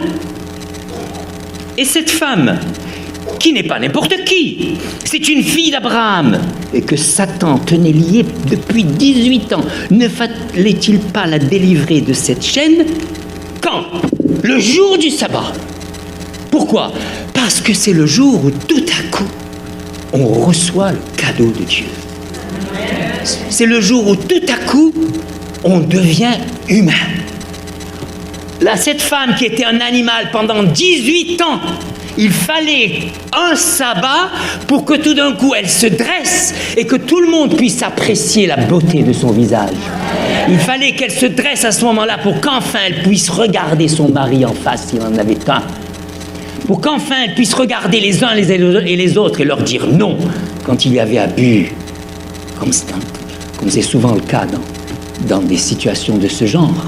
et cette femme, qui n'est pas n'importe qui, c'est une fille d'Abraham, et que Satan tenait liée depuis 18 ans, ne fallait-il pas la délivrer de cette chaîne quand? Le jour du sabbat. Pourquoi? Parce que c'est le jour où tout à coup, on reçoit le cadeau de Dieu. C'est le jour où tout à coup, on devient humain. Là, cette femme qui était un animal pendant 18 ans, il fallait un sabbat pour que tout d'un coup, elle se dresse et que tout le monde puisse apprécier la beauté de son visage. Il fallait qu'elle se dresse à ce moment-là pour qu'enfin elle puisse regarder son mari en face s'il en avait un. Pour qu'enfin elle puisse regarder les uns et les autres et leur dire non quand il y avait abus. Comme c'est souvent le cas dans des situations de ce genre.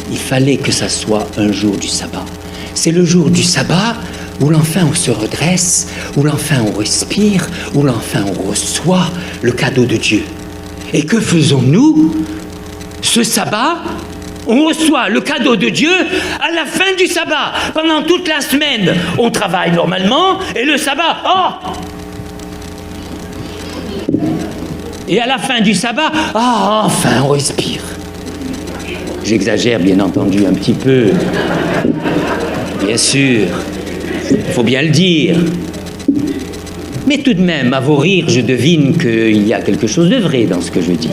Il fallait que ça soit un jour du sabbat. C'est le jour du sabbat où l'enfin on se redresse, où l'enfin on respire, où l'enfin on reçoit le cadeau de Dieu. Et que faisons-nous? Ce sabbat, on reçoit le cadeau de Dieu à la fin du sabbat. Pendant toute la semaine, on travaille normalement, et le sabbat, Et à la fin du sabbat, enfin on respire. J'exagère bien entendu un petit peu. Bien sûr, il faut bien le dire. Mais tout de même, à vos rires, je devine qu'il y a quelque chose de vrai dans ce que je dis.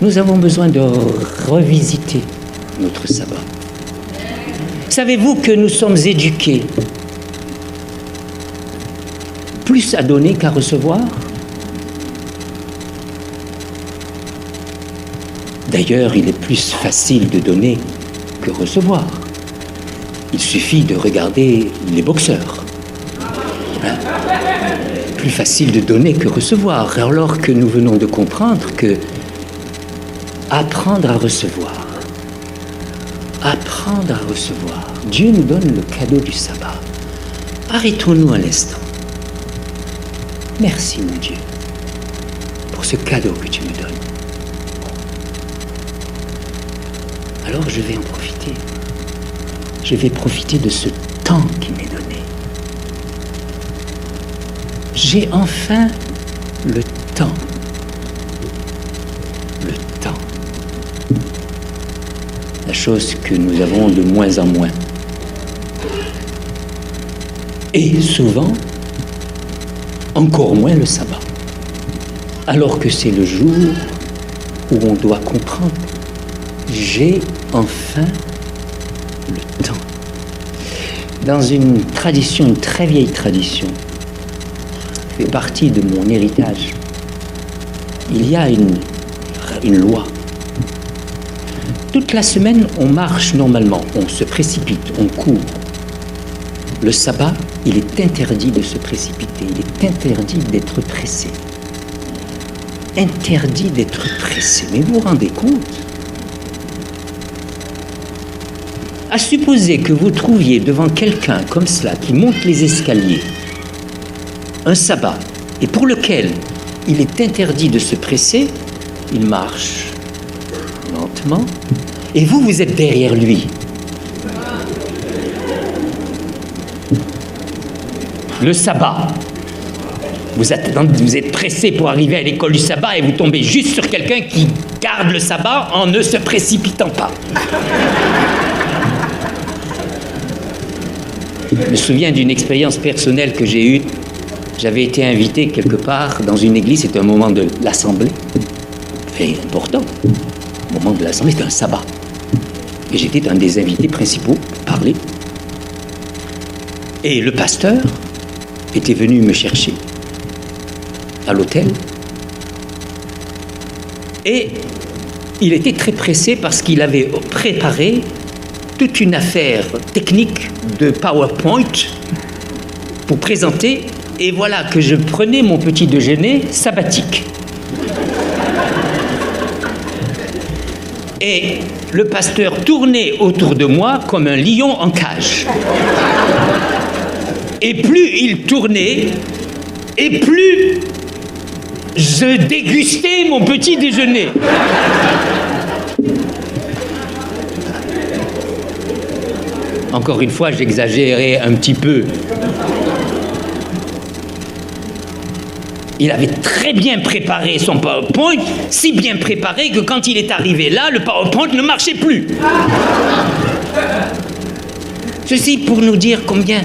Nous avons besoin de revisiter notre sabbat. Savez-vous que nous sommes éduqués plus à donner qu'à recevoir? D'ailleurs, il est plus facile de donner que recevoir. Il suffit de regarder les boxeurs. Plus facile de donner que recevoir, alors que nous venons de comprendre que apprendre à recevoir, Dieu nous donne le cadeau du sabbat. Arrêtons-nous un instant. Merci mon Dieu pour ce cadeau que tu me donnes. Alors je vais en profiter. Je vais profiter de ce temps qui m'est donné. J'ai enfin le temps. Le temps. La chose que nous avons de moins en moins. Et souvent, encore moins le sabbat. Alors que c'est le jour où on doit comprendre. J'ai enfin le temps. Dans une tradition, une très vieille tradition, qui fait partie de mon héritage, il y a une loi. Toute la semaine, on marche normalement, on se précipite, on court. Le sabbat, il est interdit de se précipiter, il est interdit d'être pressé. Interdit d'être pressé. Mais vous vous rendez compte? À supposer que vous trouviez devant quelqu'un comme cela, qui monte les escaliers, un sabbat, et pour lequel il est interdit de se presser, il marche lentement, et vous, vous êtes derrière lui. Le sabbat, vous êtes pressé pour arriver à l'école du sabbat et vous tombez juste sur quelqu'un qui garde le sabbat en ne se précipitant pas. Je me souviens d'une expérience personnelle que j'ai eue. J'avais été invité quelque part dans une église, c'était un moment de l'assemblée. Très important. Le moment de l'assemblée, c'était un sabbat. Et j'étais un des invités principaux pour parler. Et le pasteur était venu me chercher à l'hôtel. Et il était très pressé parce qu'il avait préparé toute une affaire technique de PowerPoint pour présenter. Et voilà que je prenais mon petit déjeuner sabbatique. Et le pasteur tournait autour de moi comme un lion en cage. Et plus il tournait, et plus je dégustais mon petit déjeuner. Encore une fois, j'exagérais un petit peu. Il avait très bien préparé son PowerPoint, si bien préparé que quand il est arrivé là, le PowerPoint ne marchait plus. Ceci pour nous dire combien...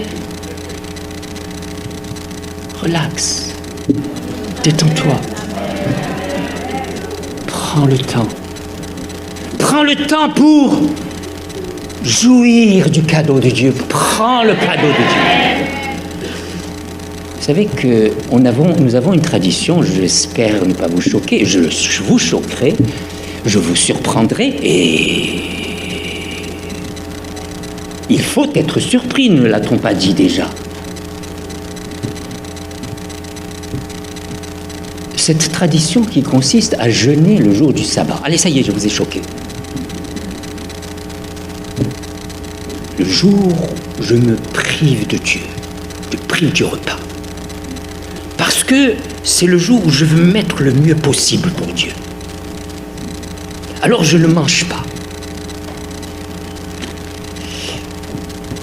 Relax, détends-toi, prends le temps. Prends le temps pour jouir du cadeau de Dieu. Prends le cadeau de Dieu. Vous savez que nous avons une tradition, j'espère ne pas vous choquer, je vous choquerai, je vous surprendrai et il faut être surpris, ne l'a-t-on pas dit déjà? cette tradition qui consiste à jeûner le jour du sabbat. Allez, ça y est, je vous ai choqué. Le jour où je me prive de Dieu, je prive du repas. Parce que c'est le jour où je veux me mettre le mieux possible pour Dieu. Alors je ne mange pas.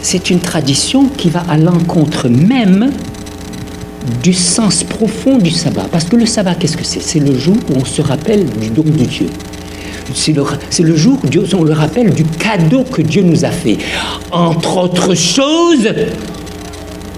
C'est une tradition qui va à l'encontre même du sens profond du sabbat. Parce que le sabbat, qu'est-ce que c'est? C'est le jour où on se rappelle du don de Dieu. C'est le jour où on le rappelle du cadeau que Dieu nous a fait. Entre autres choses,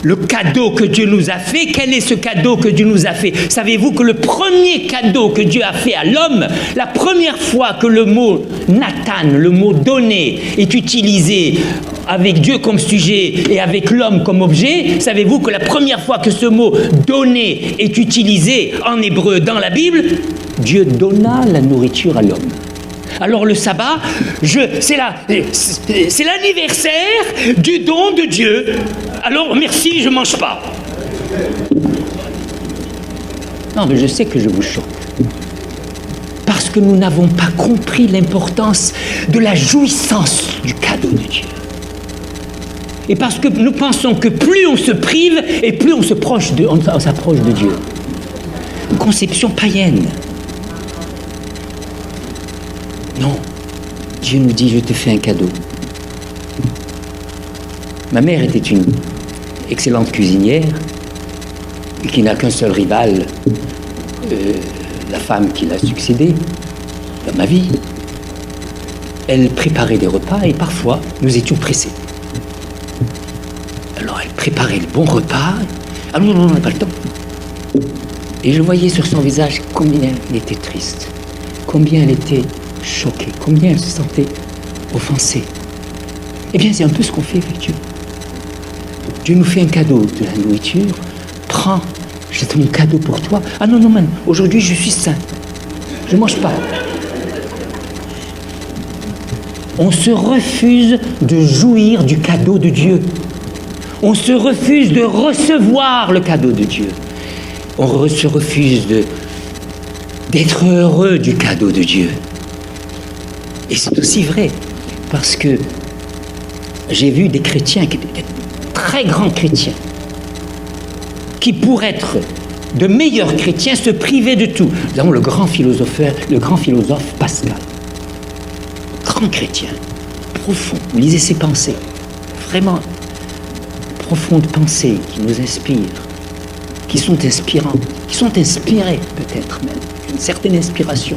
le cadeau que Dieu nous a fait, quel est ce cadeau que Dieu nous a fait? Savez-vous que le premier cadeau que Dieu a fait à l'homme, la première fois que le mot Nathan, le mot donner, est utilisé avec Dieu comme sujet et avec l'homme comme objet, savez-vous que la première fois que ce mot donner est utilisé en hébreu dans la Bible, Dieu donna la nourriture à l'homme. Alors le sabbat, c'est l'anniversaire du don de Dieu. Alors merci, je ne mange pas. Non, mais je sais que je vous choque. Parce que nous n'avons pas compris l'importance de la jouissance du cadeau de Dieu. Et parce que nous pensons que plus on se prive et plus on s'approche de Dieu. Une conception païenne. Non, Dieu nous dit, je te fais un cadeau. Ma mère était une excellente cuisinière, qui n'a qu'un seul rival, la femme qui l'a succédée dans ma vie. Elle préparait des repas et parfois nous étions pressés. Alors elle préparait le bon repas. Ah non, on n'a pas le temps. Et je voyais sur son visage combien elle était triste, combien elle était choquée, combien elle se sentait offensée. Eh bien, c'est un peu ce qu'on fait avec Dieu. Dieu nous fait un cadeau de la nourriture. Prends, j'ai mon cadeau pour toi. Ah non, man, aujourd'hui je suis saint. Je ne mange pas. On se refuse de jouir du cadeau de Dieu. On se refuse de recevoir le cadeau de Dieu. On se refuse d'être heureux du cadeau de Dieu. Et c'est aussi vrai, parce que j'ai vu des chrétiens, des très grands chrétiens, qui pour être de meilleurs chrétiens se privaient de tout. Nous avons le grand philosophe Pascal. Grand chrétien, profond. Vous lisez ses pensées, vraiment profondes pensées qui nous inspirent, qui sont inspirantes, qui sont inspirées peut-être même, une certaine inspiration.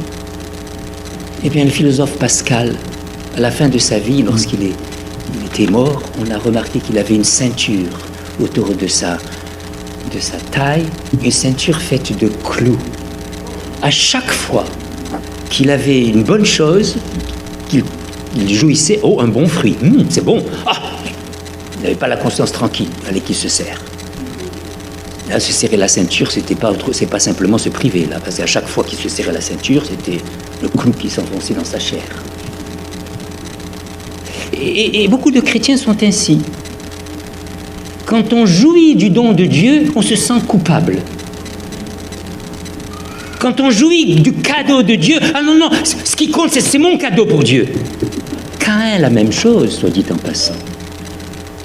Eh bien, le philosophe Pascal, à la fin de sa vie, lorsqu'il était mort, on a remarqué qu'il avait une ceinture autour de sa taille, une ceinture faite de clous. À chaque fois qu'il avait une bonne chose, qu'il jouissait, oh, un bon fruit, c'est bon, ah, il n'avait pas la conscience tranquille, il fallait qu'il se serre. Là, se serrer la ceinture, c'est pas simplement se priver, là, parce qu'à chaque fois qu'il se serrait la ceinture, c'était le clou qui s'enfonçait dans sa chair. Et beaucoup de chrétiens sont ainsi. Quand on jouit du don de Dieu, on se sent coupable. Quand on jouit du cadeau de Dieu, ah non, non, ce qui compte, c'est mon cadeau pour Dieu. Caïn, la même chose, soit dit en passant.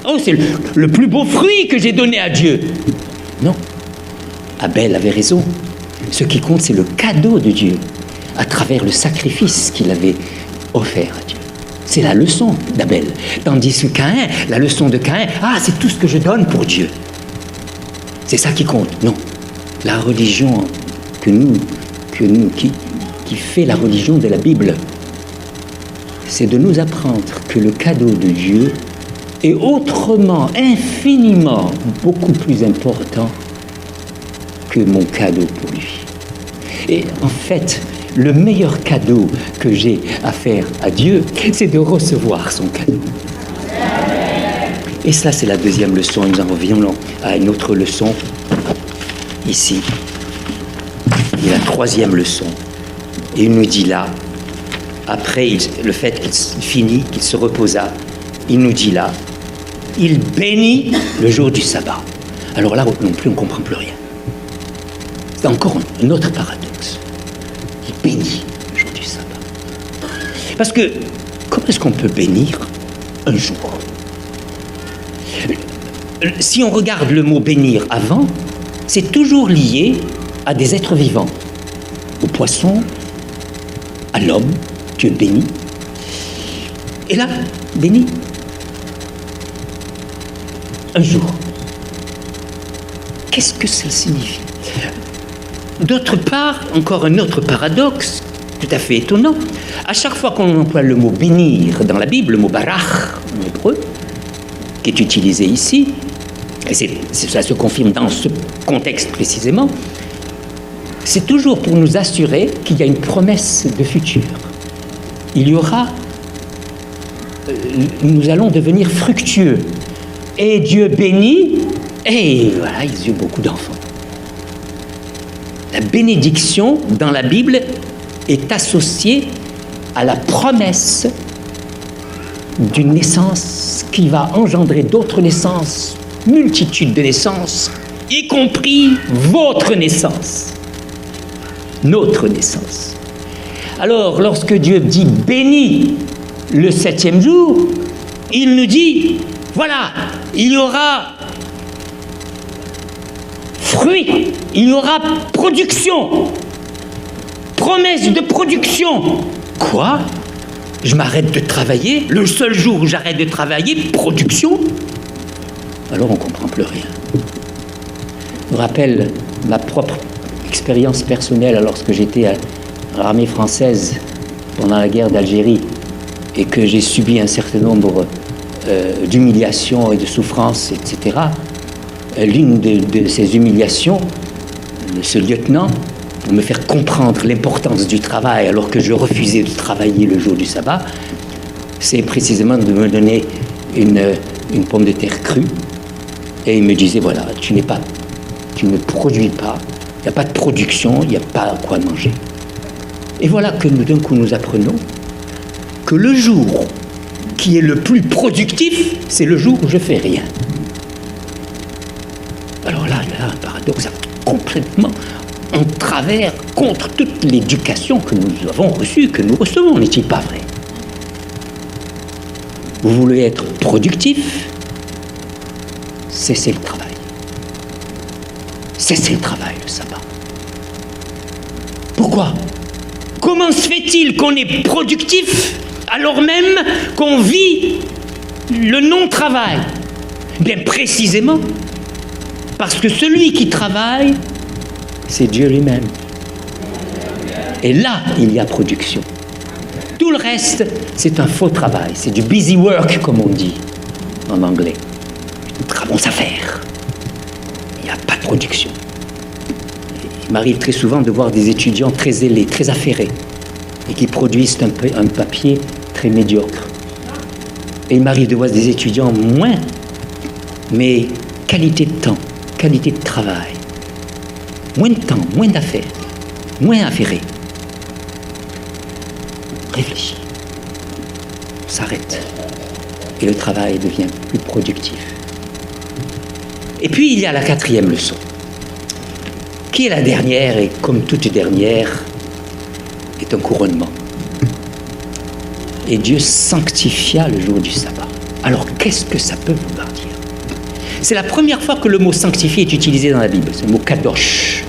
Oh, c'est le plus beau fruit que j'ai donné à Dieu. Non, Abel avait raison. Ce qui compte, c'est le cadeau de Dieu, à travers le sacrifice qu'il avait offert à Dieu. C'est la leçon d'Abel. Tandis que Caïn, la leçon de Caïn, ah, c'est tout ce que je donne pour Dieu. C'est ça qui compte. Non, la religion qui fait la religion de la Bible, c'est de nous apprendre que le cadeau de Dieu est autrement, infiniment, beaucoup plus important que mon cadeau pour lui. Et en fait, le meilleur cadeau que j'ai à faire à Dieu, c'est de recevoir son cadeau. Et cela, c'est la deuxième leçon. Nous en revenons à une autre leçon, ici. Et la troisième leçon. Et il nous dit là, après le fait qu'il finit, qu'il se reposa, il nous dit là, il bénit le jour du sabbat. Alors là non plus, on ne comprend plus rien. C'est encore un autre paradoxe. Il bénit le jour du sabbat. Parce que, comment est-ce qu'on peut bénir un jour? Si on regarde le mot bénir avant, c'est toujours lié à des êtres vivants, aux poissons, à l'homme, Dieu bénit. Et là, béni, un jour. Qu'est-ce que ça signifie? D'autre part, encore un autre paradoxe, tout à fait étonnant. À chaque fois qu'on emploie le mot bénir dans la Bible, le mot barach en hébreu, qui est utilisé ici, et ça se confirme dans ce contexte précisément, c'est toujours pour nous assurer qu'il y a une promesse de futur. Il y aura, nous allons devenir fructueux. Et Dieu bénit, et voilà, ils ont beaucoup d'enfants. La bénédiction dans la Bible est associée à la promesse d'une naissance qui va engendrer d'autres naissances, multitude de naissances, y compris votre naissance, notre naissance. Alors, lorsque Dieu dit « bénis le 7e jour », il nous dit « voilà, il y aura fruit, il y aura production, promesse de production. » Quoi? Je m'arrête de travailler, le seul jour où j'arrête de travailler, production? Alors on ne comprend plus rien. Je me rappelle ma propre expérience personnelle lorsque j'étais à l'armée française pendant la guerre d'Algérie et que j'ai subi un certain nombre d'humiliations et de souffrances, etc. L'une de ces humiliations, ce lieutenant, pour me faire comprendre l'importance du travail alors que je refusais de travailler le jour du sabbat, c'est précisément de me donner une pomme de terre crue et il me disait voilà, tu ne produis pas, il n'y a pas de production, il n'y a pas quoi manger. Et voilà que d'un coup nous apprenons que le jour qui est le plus productif, c'est le jour où je fais rien. Alors là, il y a un paradoxe complètement en travers contre toute l'éducation que nous avons reçue, que nous recevons, n'est-il pas vrai? Vous voulez être productif? Cessez le travail. Cessez le travail, le sabbat. Pourquoi? Comment se fait-il qu'on est productif alors même qu'on vit le non-travail? Bien précisément parce que celui qui travaille, c'est Dieu lui-même. Et là, il y a production. Tout le reste, c'est un faux travail. C'est du busy work, comme on dit en anglais. Nous travaillons à faire. Il n'y a pas de production. Il m'arrive très souvent de voir des étudiants très zélés, très affairés, et qui produisent un papier très médiocre. Et il m'arrive de voir des étudiants moins, mais qualité de temps, qualité de travail. Moins de temps, moins d'affaires, moins affairés. Réfléchis. On s'arrête. Et le travail devient plus productif. Et puis, il y a la 4e leçon, qui est la dernière, et comme toute dernière, est un couronnement. Et Dieu sanctifia le jour du sabbat. Alors, qu'est-ce que ça peut vouloir dire? C'est la première fois que le mot sanctifié est utilisé dans la Bible, c'est le mot kadosh.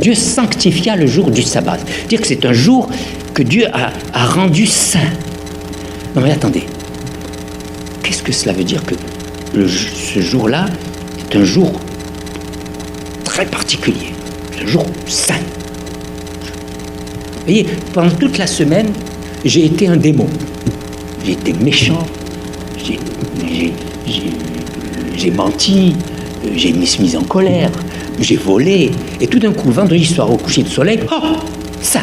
Dieu sanctifia le jour du sabbat. C'est-à-dire que c'est un jour que Dieu a rendu saint. Non mais attendez, qu'est-ce que cela veut dire que ce jour-là est un jour très particulier, un jour saint? Vous voyez, pendant toute la semaine, j'ai été un démon. J'ai été méchant, j'ai menti, j'ai mis en colère, j'ai volé, et tout d'un coup, vendredi soir, au coucher du soleil, oh, ça.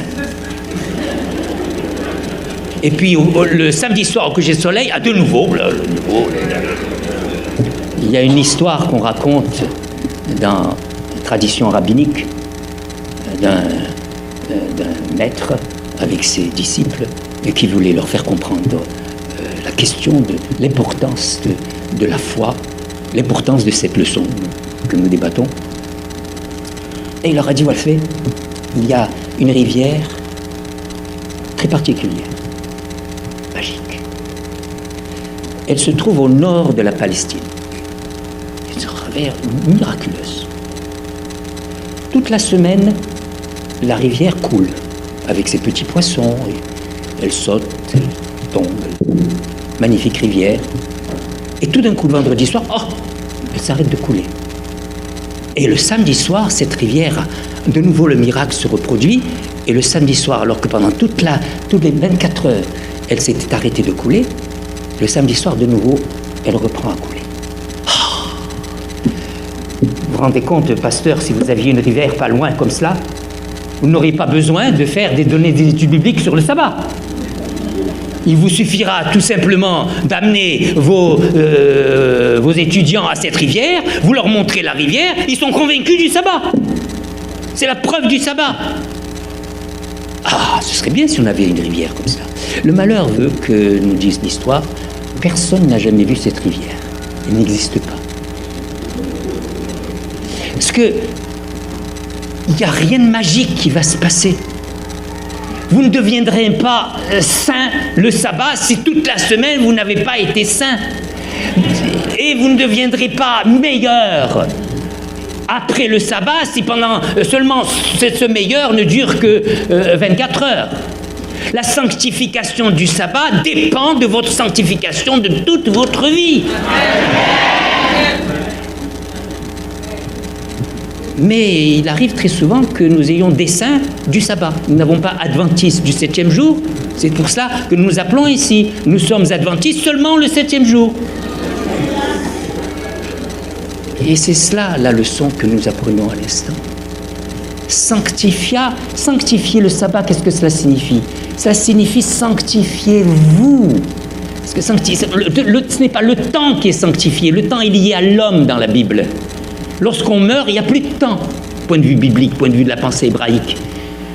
Et puis le samedi soir, au coucher du soleil, à de nouveau, il y a une histoire qu'on raconte dans la tradition rabbinique d'un maître avec ses disciples et qui voulait leur faire comprendre la question de l'importance de la foi, l'importance de cette leçon que nous débattons. Et il leur a dit, voilà, il y a une rivière très particulière, magique. Elle se trouve au nord de la Palestine. C'est une rivière miraculeuse. Toute la semaine, la rivière coule avec ses petits poissons. Elle saute, elle tombe. Magnifique rivière. Et tout d'un coup, le vendredi soir, elle s'arrête de couler. Et le samedi soir, cette rivière, de nouveau le miracle se reproduit. Et le samedi soir, alors que pendant toutes les 24 heures, elle s'était arrêtée de couler, le samedi soir, de nouveau, elle reprend à couler. Vous vous rendez compte, pasteur, si vous aviez une rivière pas loin comme cela, vous n'auriez pas besoin de donner des études bibliques sur le sabbat. Il vous suffira tout simplement d'amener vos étudiants à cette rivière, vous leur montrez la rivière, ils sont convaincus du sabbat. C'est la preuve du sabbat. Ah, ce serait bien si on avait une rivière comme ça. Le malheur veut que, nous dise l'histoire, personne n'a jamais vu cette rivière. Elle n'existe pas. Parce que il n'y a rien de magique qui va se passer. Vous ne deviendrez pas saint le sabbat si toute la semaine vous n'avez pas été saint. Et vous ne deviendrez pas meilleur après le sabbat si pendant seulement ce meilleur ne dure que 24 heures. La sanctification du sabbat dépend de votre sanctification de toute votre vie. Mais il arrive très souvent que nous ayons des saints du sabbat. Nous n'avons pas adventistes du 7e jour. C'est pour cela que nous nous appelons ici. Nous sommes adventistes seulement le 7e jour. Et c'est cela la leçon que nous apprenons à l'instant. Sanctifier le sabbat, qu'est-ce que cela signifie? Ça signifie sanctifier vous. Parce que ce n'est pas le temps qui est sanctifié. Le temps est lié à l'homme dans la Bible. Lorsqu'on meurt, il n'y a plus de temps, point de vue biblique, point de vue de la pensée hébraïque.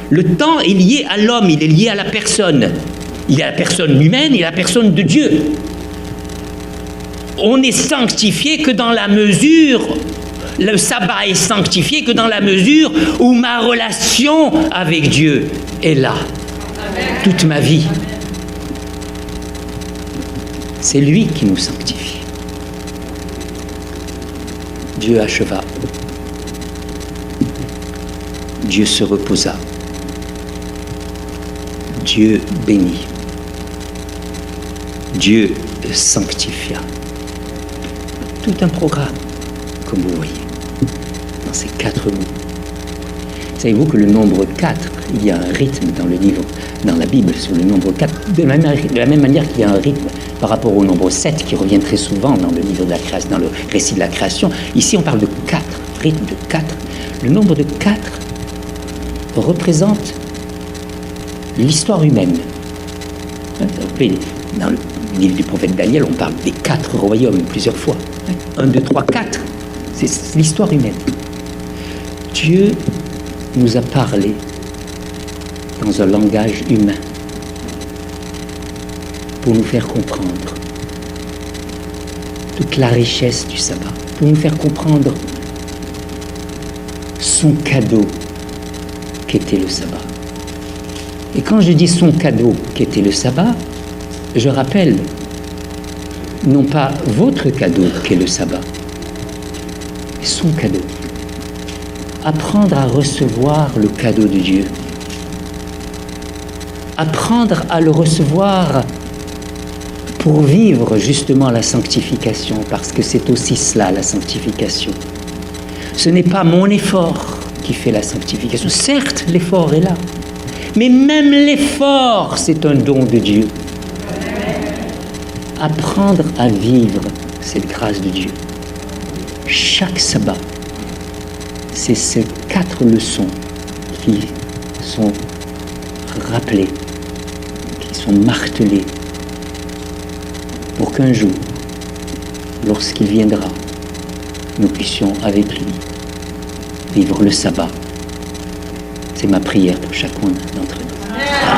Le temps est lié à l'homme, il est lié à la personne. Il y a la personne humaine et la personne de Dieu. On est sanctifié que dans la mesure, le sabbat est sanctifié que dans la mesure où ma relation avec Dieu est là. Toute ma vie. C'est lui qui nous sanctifie. Dieu acheva. Dieu se reposa. Dieu bénit. Dieu sanctifia. Tout un programme, comme vous voyez, dans ces 4 mots. Savez-vous que le nombre 4, il y a un rythme dans le livre, dans la Bible, sur le nombre 4, de la même manière qu'il y a un rythme par rapport au nombre 7 qui revient très souvent dans le livre de la création, dans le récit de la création. Ici, on parle de 4, rythme de 4. Le nombre de 4 représente l'histoire humaine. Dans le livre du prophète Daniel, on parle des 4 royaumes plusieurs fois. 1, 2, 3, 4. C'est l'histoire humaine. Dieu nous a parlé dans un langage humain pour nous faire comprendre toute la richesse du sabbat, pour nous faire comprendre son cadeau qu'était le sabbat. Et quand je dis son cadeau qu'était le sabbat, je rappelle non pas votre cadeau qu'est le sabbat, mais son cadeau. Apprendre à recevoir le cadeau de Dieu. Apprendre à le recevoir pour vivre justement la sanctification, parce que c'est aussi cela, la sanctification. Ce n'est pas mon effort qui fait la sanctification. Certes, l'effort est là, mais même l'effort, c'est un don de Dieu. Apprendre à vivre cette grâce de Dieu. Chaque sabbat, c'est ces 4 leçons qui sont rappelées, qui sont martelées, pour qu'un jour, lorsqu'il viendra, nous puissions avec lui vivre le sabbat. C'est ma prière pour chacun d'entre nous.